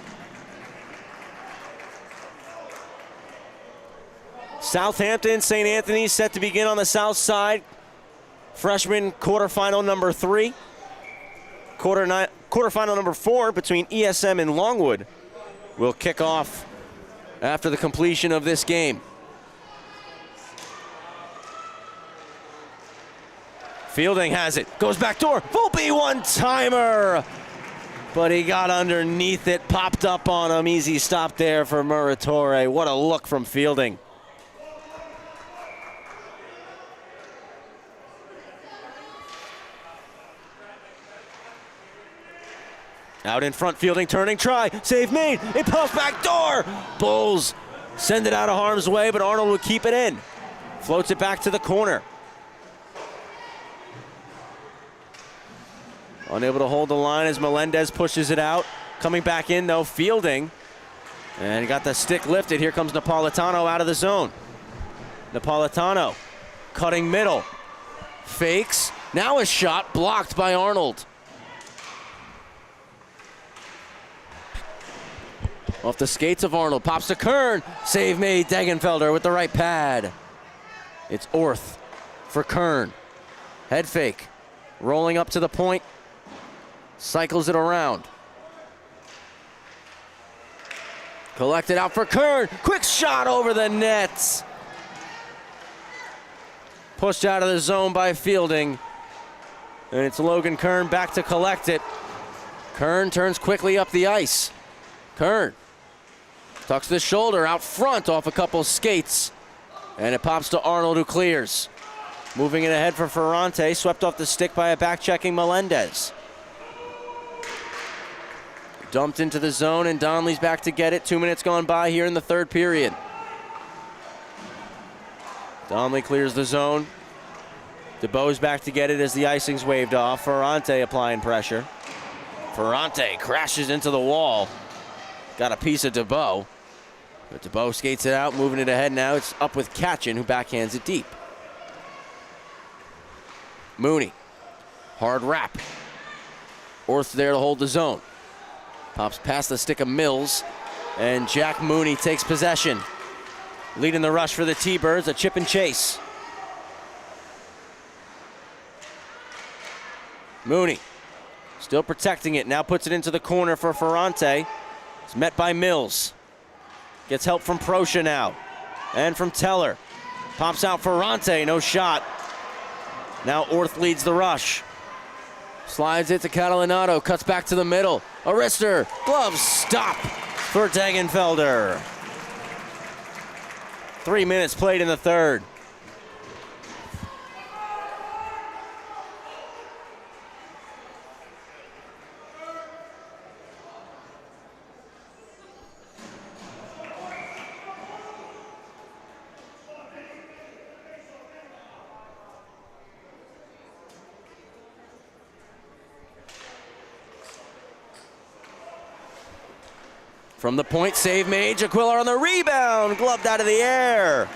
Southampton, St. Anthony set to begin on the south side. Freshman quarterfinal number 3. Quarterfinal number 4 between ESM and Longwood will kick off after the completion of this game. Fielding has it, goes back door, Volpe one-timer, but he got underneath it, popped up on him, easy stop there for Muratore. What a look from Fielding. Out in front, Fielding turning, try, save made, it pops back door. Bulls send it out of harm's way, but Arnold will keep it in. Floats it back to the corner. Unable to hold the line as Melendez pushes it out. Coming back in though, Fielding. And he got the stick lifted. Here comes Napolitano out of the zone. Napolitano cutting middle. Fakes. Now a shot blocked by Arnold. Off the skates of Arnold, pops to Kern. Save made, Degenfelder with the right pad. It's Orth for Kern. Head fake, rolling up to the point. Cycles it around. Collected out for Kern. Quick shot over the net. Pushed out of the zone by Fielding. And it's Logan Kern back to collect it. Kern turns quickly up the ice. Kern tucks the shoulder out front off a couple skates. And it pops to Arnold, who clears. Moving it ahead for Ferrante, swept off the stick by a back-checking Melendez. Dumped into the zone, and Donley's back to get it. 2 minutes gone by here in the third period. Donley clears the zone. DeBoe's back to get it as the icing's waved off. Ferrante applying pressure. Ferrante crashes into the wall. Got a piece of DeBoe. But DeBoe skates it out, moving it ahead now. It's up with Katchen, who backhands it deep. Mooney. Hard wrap. Orth there to hold the zone. Pops past the stick of Mills. And Jack Mooney takes possession. Leading the rush for the T-Birds, a chip and chase. Mooney still protecting it, now puts it into the corner for Ferrante. It's met by Mills. Gets help from Proscia now, and from Teller. Pops out Ferrante, no shot. Now Orth leads the rush. Slides it to Catalinato, cuts back to the middle. Arister, glove stop for Degenfelder. 3 minutes played in the third. From the point, save made. Jaquiller on the rebound, gloved out of the air.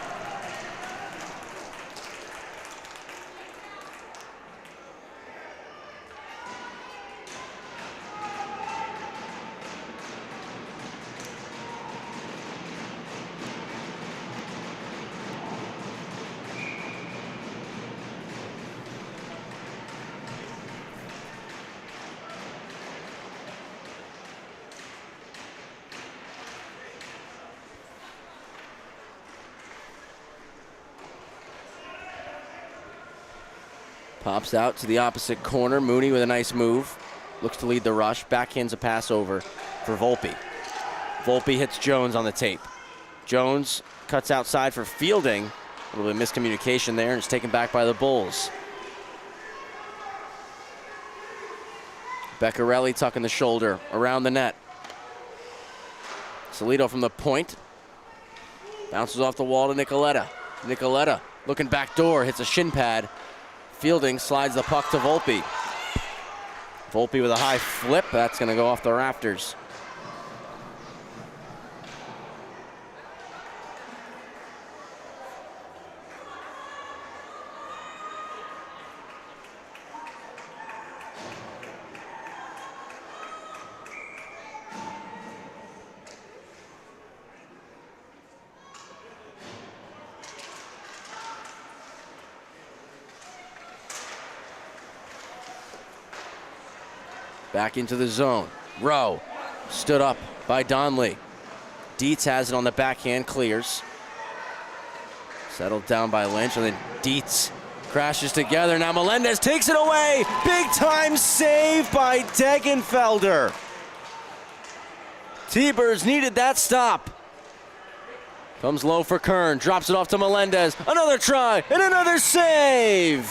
Pops out to the opposite corner. Mooney with a nice move. Looks to lead the rush. Backhands a pass over for Volpe. Volpe hits Jones on the tape. Jones cuts outside for Fielding. A little bit of miscommunication there, and it's taken back by the Bulls. Beccarelli tucking the shoulder around the net. Solito from the point. Bounces off the wall to Nicoletta. Nicoletta looking back door, hits a shin pad. Fielding slides the puck to Volpe. Volpe with a high flip. That's going to go off the rafters. Back into the zone. Rowe stood up by Donley. Dietz has it on the backhand, clears. Settled down by Lynch, and then Dietz crashes together. Now Melendez takes it away. Big time save by Degenfelder. T-Birds needed that stop. Comes low for Kern, drops it off to Melendez. Another try and another save.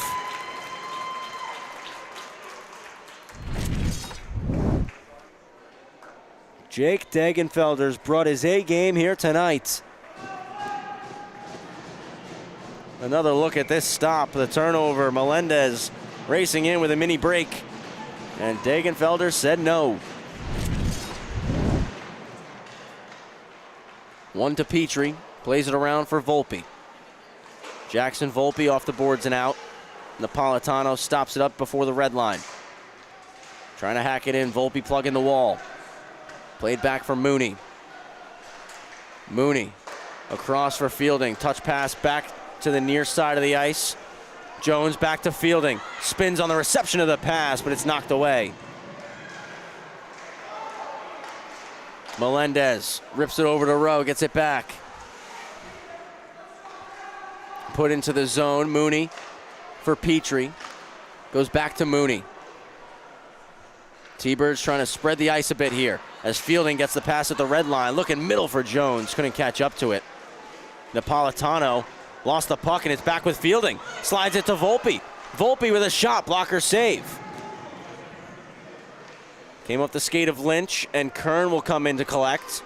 Jake Degenfelder's brought his A game here tonight. Another look at this stop, the turnover. Melendez racing in with a mini break. And Degenfelder said no. One to Petrie, plays it around for Volpe. Jackson Volpe off the boards and out. Napolitano stops it up before the red line. Trying to hack it in, Volpe plugging the wall. Played back for Mooney. Mooney across for Fielding. Touch pass back to the near side of the ice. Jones back to Fielding. Spins on the reception of the pass, but it's knocked away. Melendez rips it over to Rowe, gets it back. Put into the zone. Mooney for Petrie. Goes back to Mooney. T-Birds trying to spread the ice a bit here as Fielding gets the pass at the red line. Looking middle for Jones. Couldn't catch up to it. Napolitano lost the puck, and it's back with Fielding. Slides it to Volpe. Volpe with a shot blocker save. Came off the skate of Lynch, and Kern will come in to collect.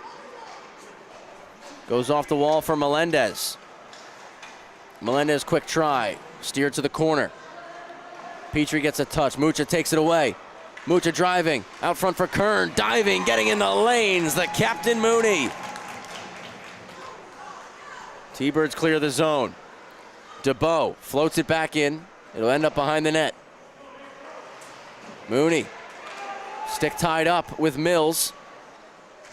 Goes off the wall for Melendez. Melendez, quick try. Steered to the corner. Petrie gets a touch. Mucha takes it away. Mucha driving. Out front for Kern. Diving, getting in the lanes. The captain, Mooney. T-Birds clear the zone. DeBow floats it back in. It'll end up behind the net. Mooney. Stick tied up with Mills.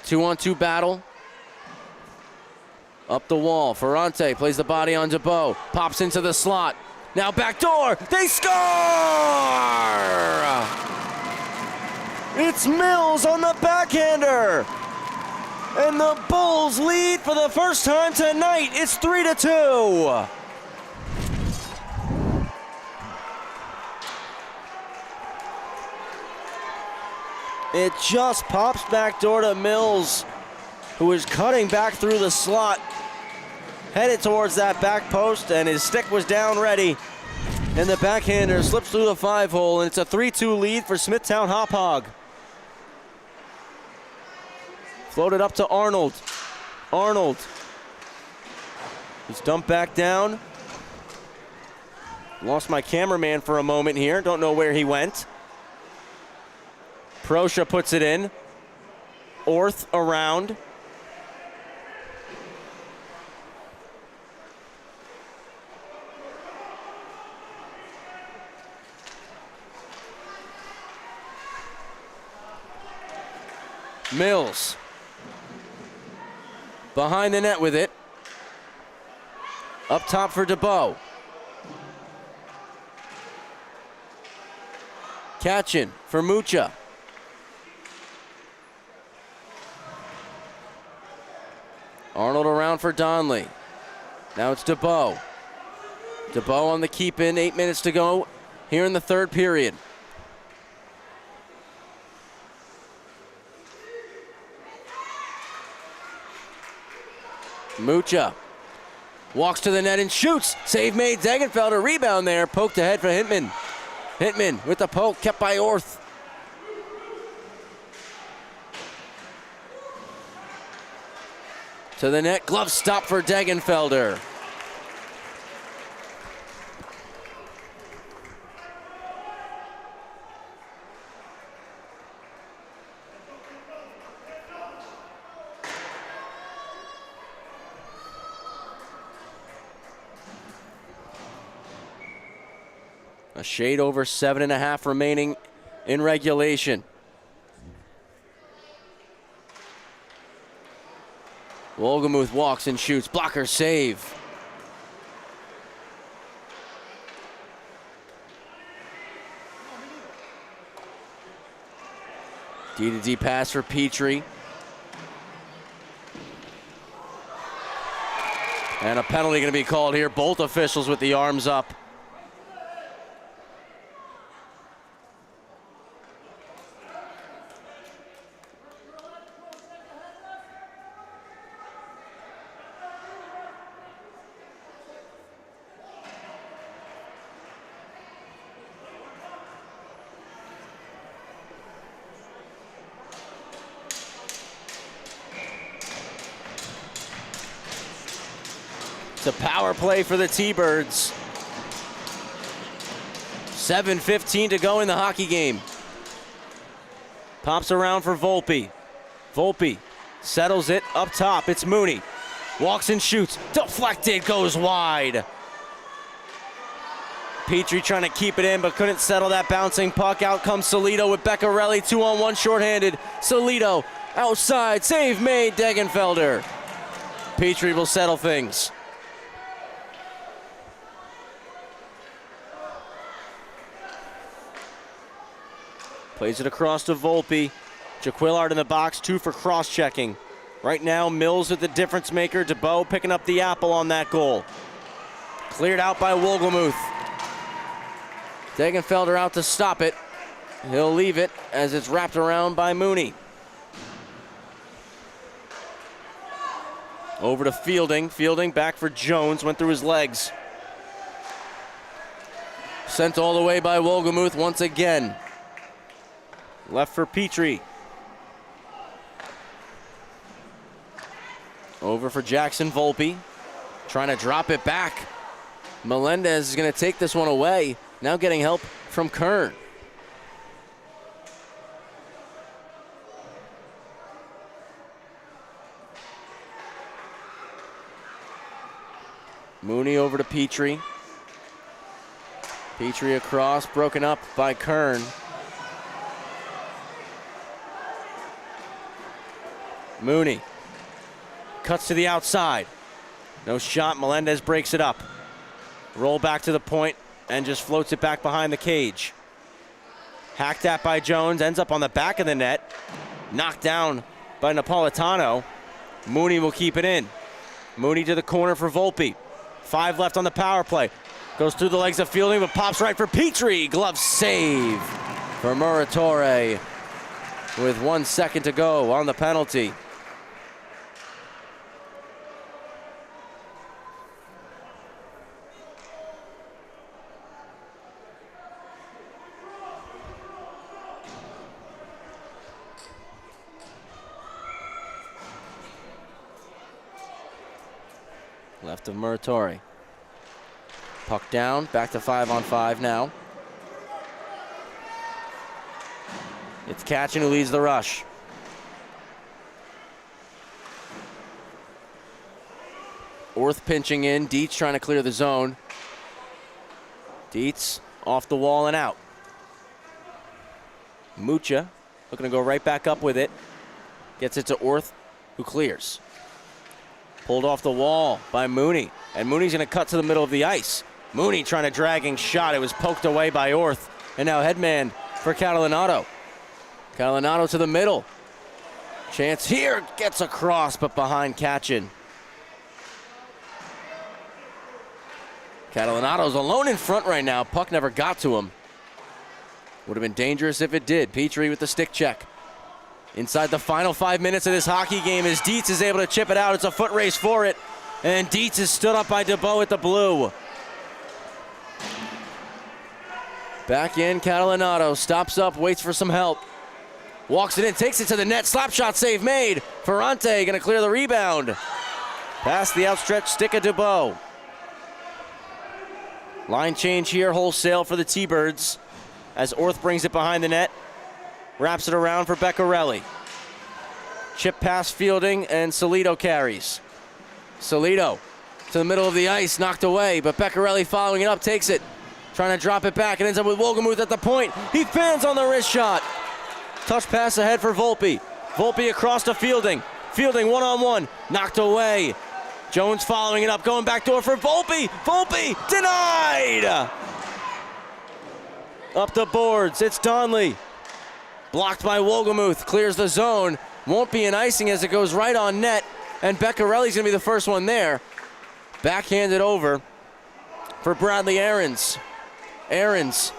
2-on-2 battle. Up the wall. Ferrante plays the body on DeBow. Pops into the slot. Now back door. They score! It's Mills on the backhander. And the Bulls lead for the first time tonight. It's 3-2. It just pops back door to Mills, who is cutting back through the slot, headed towards that back post, and his stick was down ready. And the backhander slips through the 5-hole, and it's a 3-2 lead for Smithtown Hauppauge. Floated up to Arnold. Arnold. He's dumped back down. Lost my cameraman for a moment here. Don't know where he went. Proscia puts it in. Orth around. Mills. Behind the net with it. Up top for DeBow. Catching for Mucha. Arnold around for Donley. Now it's DeBow. DeBow on the keep in, 8 minutes to go here in the third period. Mucha walks to the net and shoots. Save made. Degenfelder rebound there. Poked ahead for Hintman. Hintman with the poke, kept by Orth. To the net, glove stop for Degenfelder. A shade over 7.5 remaining in regulation. Wolgemuth walks and shoots. Blocker save. D-to-D pass for Petrie. And a penalty going to be called here. Both officials with the arms up. It's a power play for the T-Birds. 7:15 to go in the hockey game. Pops around for Volpe. Volpe settles it up top. It's Mooney. Walks and shoots. Deflected, goes wide. Petrie trying to keep it in, but couldn't settle that bouncing puck. Out comes Solito with Beccarelli. 2-on-1 shorthanded. Solito outside. Save made. Degenfelder. Petrie will settle things. Plays it across to Volpe. Jaquillard in the box, 2 for cross-checking. Right now, Mills with the difference maker. DeBow picking up the apple on that goal. Cleared out by Wolgemuth. Degenfelder out to stop it. He'll leave it as it's wrapped around by Mooney. Over to Fielding. Fielding back for Jones. Went through his legs. Sent all the way by Wolgemuth once again. Left for Petrie. Over for Jackson Volpe. Trying to drop it back. Melendez is going to take this one away. Now getting help from Kern. Mooney over to Petrie. Petrie across, broken up by Kern. Mooney cuts to the outside. No shot, Melendez breaks it up. Roll back to the point and just floats it back behind the cage. Hacked at by Jones, ends up on the back of the net. Knocked down by Napolitano. Mooney will keep it in. Mooney to the corner for Volpe. 5 left on the power play. Goes through the legs of Fielding, but pops right for Petrie. Glove save for Muratore with 1 second to go on the penalty. Left of Muratore. Puck down, back to 5-on-5 now. It's Katchen who leads the rush. Orth pinching in, Dietz trying to clear the zone. Dietz off the wall and out. Mucha looking to go right back up with it. Gets it to Orth, who clears. Pulled off the wall by Mooney, and Mooney's going to cut to the middle of the ice. Mooney trying to dragging shot. It was poked away by Orth, and now headman for Catalinato. Catalinato to the middle. Chance here, gets across, but behind Katchen. Catalinato's alone in front right now. Puck never got to him. Would have been dangerous if it did. Petrie with the stick check. Inside the final 5 minutes of this hockey game as Dietz is able to chip it out. It's a foot race for it. And Dietz is stood up by DeBow at the blue. Back in, Catalinato stops up, waits for some help. Walks it in, takes it to the net. Slap shot save made. Ferrante going to clear the rebound. Past the outstretched stick of DeBow. Line change here, wholesale for the T-Birds as Orth brings it behind the net. Wraps it around for Beccarelli. Chip pass Fielding, and Salido carries. Salido to the middle of the ice, knocked away, but Beccarelli following it up, takes it. Trying to drop it back, and ends up with Wolgemuth at the point. He fans on the wrist shot. Touch pass ahead for Volpe. Volpe across to Fielding. Fielding one-on-one, knocked away. Jones following it up, going back door for Volpe. Volpe denied! Up the boards, it's Donley. Blocked by Wolgemuth, clears the zone. Won't be an icing as it goes right on net, and Beccarelli's gonna be the first one there. Backhanded over for Bradley Aarons. Aarons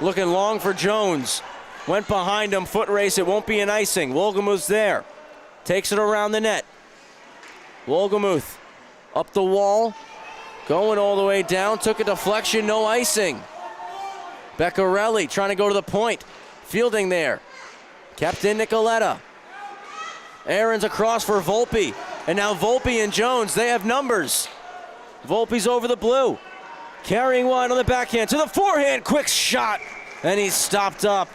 looking long for Jones. Went behind him, foot race, it won't be an icing. Wolgemuth's there. Takes it around the net. Wolgemuth up the wall, going all the way down, took a deflection, no icing. Beccarelli trying to go to the point. Fielding there. Kept in Nicoletta. Aarons across for Volpe. And now Volpe and Jones, they have numbers. Volpe's over the blue. Carrying wide on the backhand to the forehand. Quick shot. And he's stopped up.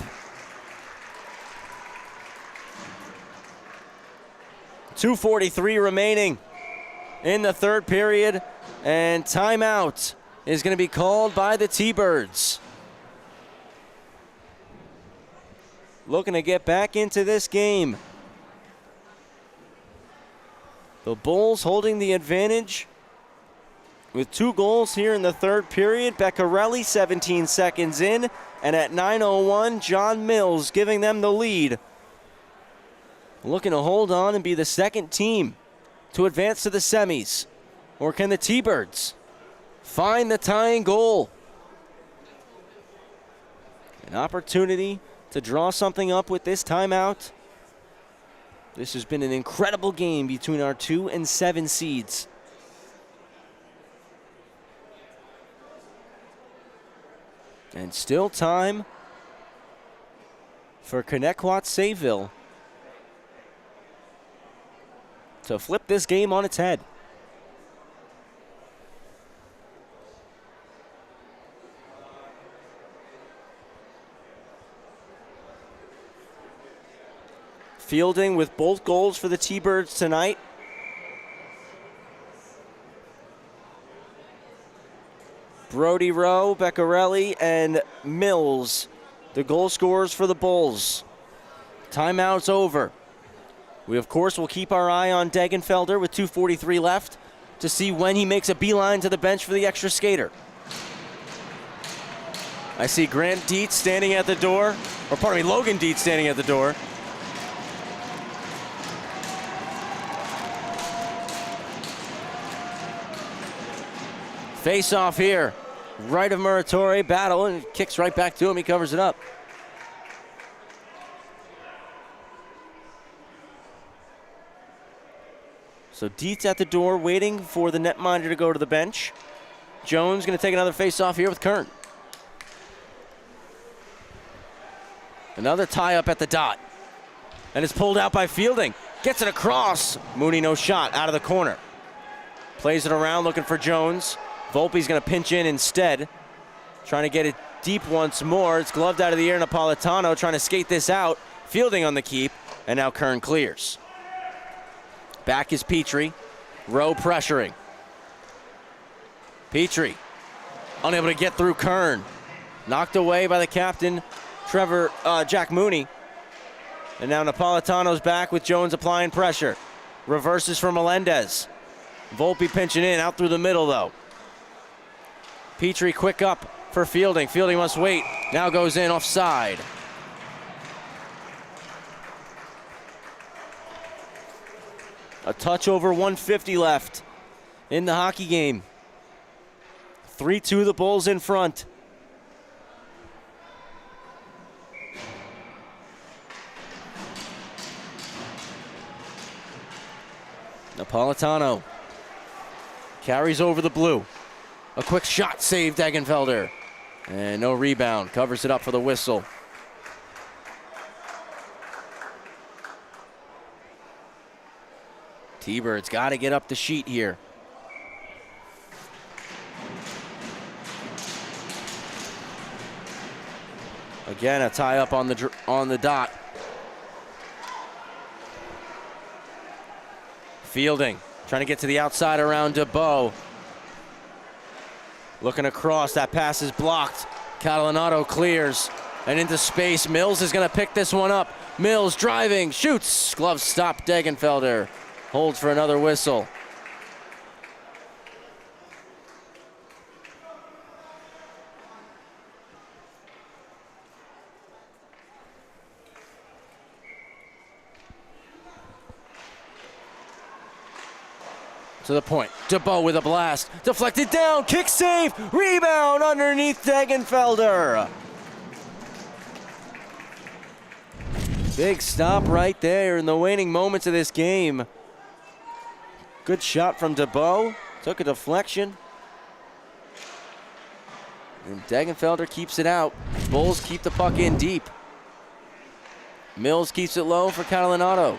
.243 remaining in the third period. And timeout is going to be called by the T-Birds. Looking to get back into this game. The Bulls holding the advantage with 2 goals here in the third period. Beccarelli 17 seconds in, and at 9:01, John Mills giving them the lead. Looking to hold on and be the second team to advance to the semis. Or can the T-Birds find the tying goal? An opportunity to draw something up with this timeout. This has been an incredible game between our 2 and 7 seeds. And still time for Connetquot Sayville to flip this game on its head. Fielding with both goals for the T-Birds tonight. Brody Rowe, Beccarelli, and Mills, the goal scorers for the Bulls. Timeout's over. We, of course, will keep our eye on Degenfelder with 2:43 left to see when he makes a beeline to the bench for the extra skater. I see Grant Dietz standing at the door, or pardon me, Logan Dietz standing at the door. Face off here. Right of Muratore, battle, and kicks right back to him. He covers it up. So Dietz at the door waiting for the netminder to go to the bench. Jones going to take another face off here with Kern. Another tie up at the dot. And it's pulled out by Fielding. Gets it across. Mooney no shot out of the corner. Plays it around looking for Jones. Volpe's going to pinch in instead. Trying to get it deep once more. It's gloved out of the air. Napolitano trying to skate this out. Fielding on the keep. And now Kern clears. Back is Petrie. Rowe pressuring. Petrie unable to get through Kern. Knocked away by the captain, Jack Mooney. And now Napolitano's back with Jones applying pressure. Reverses for Melendez. Volpe pinching in, out through the middle though. Petrie quick up for Fielding. Fielding must wait. Now goes in offside. A touch over 150 left in the hockey game. 3-2 the Bulls in front. Napolitano carries over the blue. A quick shot saved Degenfelder. And no rebound. Covers it up for the whistle. T-Birds got to get up the sheet here. Again, a tie up on the dot. Fielding trying to get to the outside around DeBow. Looking across, that pass is blocked. Catalanato clears and into space. Mills is going to pick this one up. Mills driving, shoots. Glove stop Degenfelder. Holds for another whistle. To the point. DeBow with a blast. Deflected down. Kick save. Rebound underneath Degenfelder. Big stop right there in the waning moments of this game. Good shot from DeBow. Took a deflection. And Degenfelder keeps it out. Bulls keep the puck in deep. Mills keeps it low for Catalanato.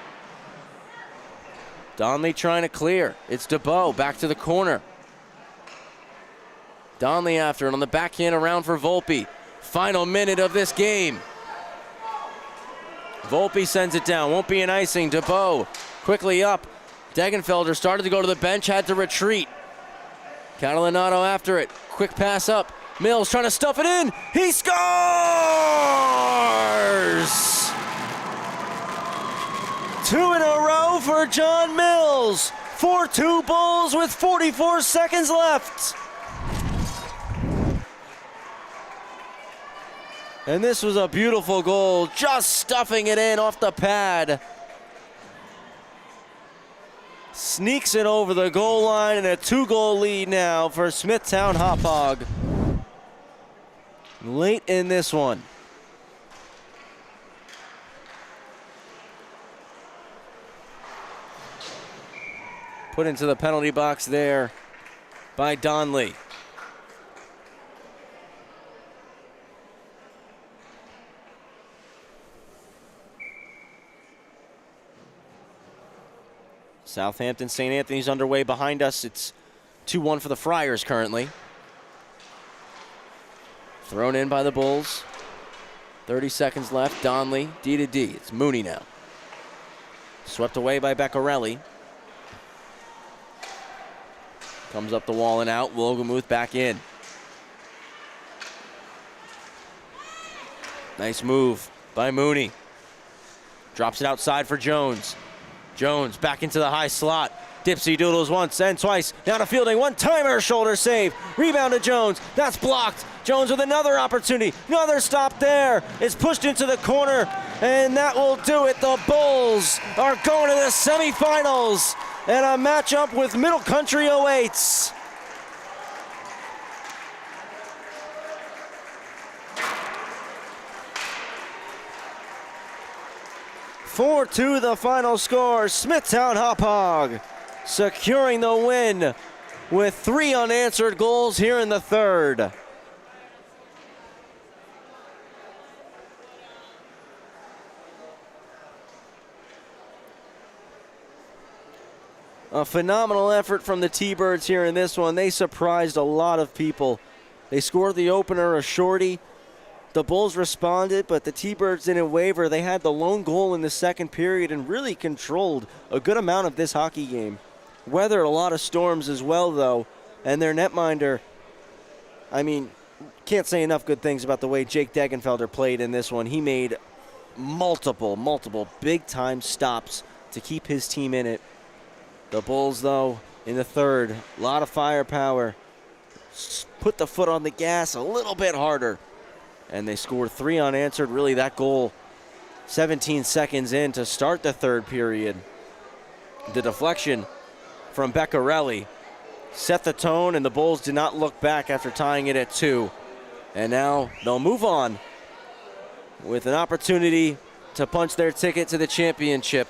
Donley trying to clear. It's DeBow back to the corner. Donley after it on the backhand around for Volpe. Final minute of this game. Volpe sends it down. Won't be an icing. DeBow quickly up. Degenfelder started to go to the bench, had to retreat. Catalanato after it. Quick pass up. Mills trying to stuff it in. He scores! 2 in a row for John Mills. 4-2 Bulls with 44 seconds left. And this was a beautiful goal, just stuffing it in off the pad. Sneaks it over the goal line, and a 2-goal lead now for Smithtown Hauppauge. Late in this one. Put into the penalty box there by Donley. Southampton St. Anthony's underway behind us. It's 2-1 for the Friars currently. Thrown in by the Bulls. 30 seconds left. Donley, D to D. It's Mooney now. Swept away by Beccarelli. Comes up the wall and out. Wolgemuth back in. Nice move by Mooney. Drops it outside for Jones. Jones back into the high slot. Dipsy doodles once and twice. Down to Fielding. One-timer, shoulder save. Rebound to Jones. That's blocked. Jones with another opportunity. Another stop there. It's pushed into the corner, and that will do it. The Bulls are going to the semifinals and a matchup with Middle Country 08s. Four to the final score. Smithtown Hauppauge securing the win with 3 unanswered goals here in the third. A phenomenal effort from the T-Birds here in this one. They surprised a lot of people. They scored the opener, a shorty. The Bulls responded, but the T-Birds didn't waver. They had the lone goal in the second period and really controlled a good amount of this hockey game. Weathered a lot of storms as well, though, and their netminder, I mean, can't say enough good things about the way Jake Degenfelder played in this one. He made multiple big-time stops to keep his team in it. The Bulls, though, in the third, a lot of firepower, put the foot on the gas a little bit harder, and they scored 3 unanswered. Really, that goal 17 seconds in to start the third period. The deflection from Beccarelli set the tone, and the Bulls did not look back after tying it at 2. And now they'll move on with an opportunity to punch their ticket to the championship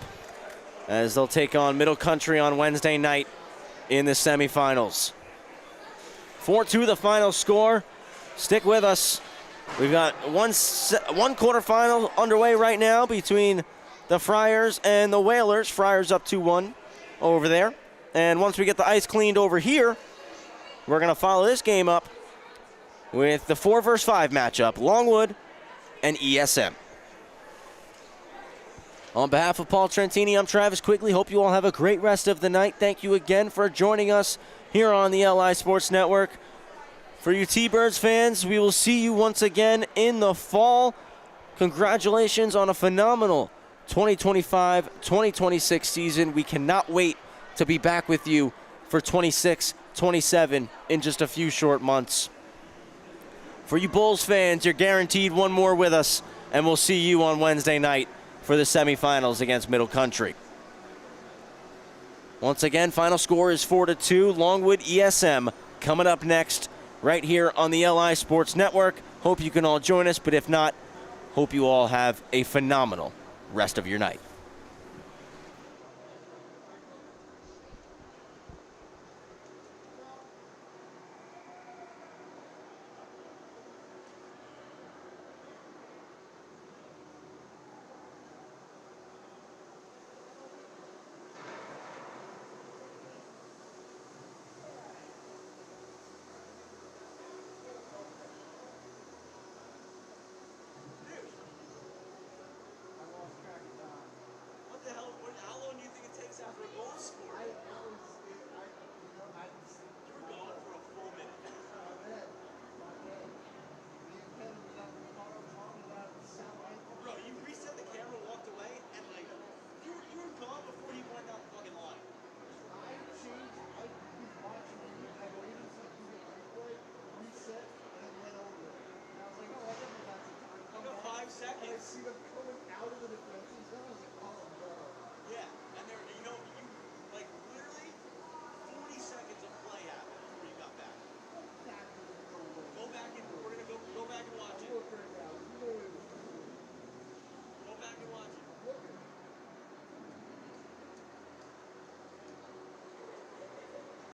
as they'll take on Middle Country on Wednesday night in the semifinals. 4-2 the final score. Stick with us. We've got one quarterfinal underway right now between the Friars and the Whalers. Friars up 2-1 over there. And once we get the ice cleaned over here, we're going to follow this game up with the 4 versus 5 matchup, Longwood and ESM. On behalf of Paul Trentini, I'm Travis Quigley. Hope you all have a great rest of the night. Thank you again for joining us here on the LI Sports Network. For you T-Birds fans, we will see you once again in the fall. Congratulations on a phenomenal 2025-2026 season. We cannot wait to be back with you for 26-27 in just a few short months. For you Bulls fans, you're guaranteed one more with us, and we'll see you on Wednesday night for the semifinals against Middle Country. Once again, final score is 4-2. Longwood ESM coming up next right here on the LI Sports Network. Hope you can all join us, but if not, hope you all have a phenomenal rest of your night.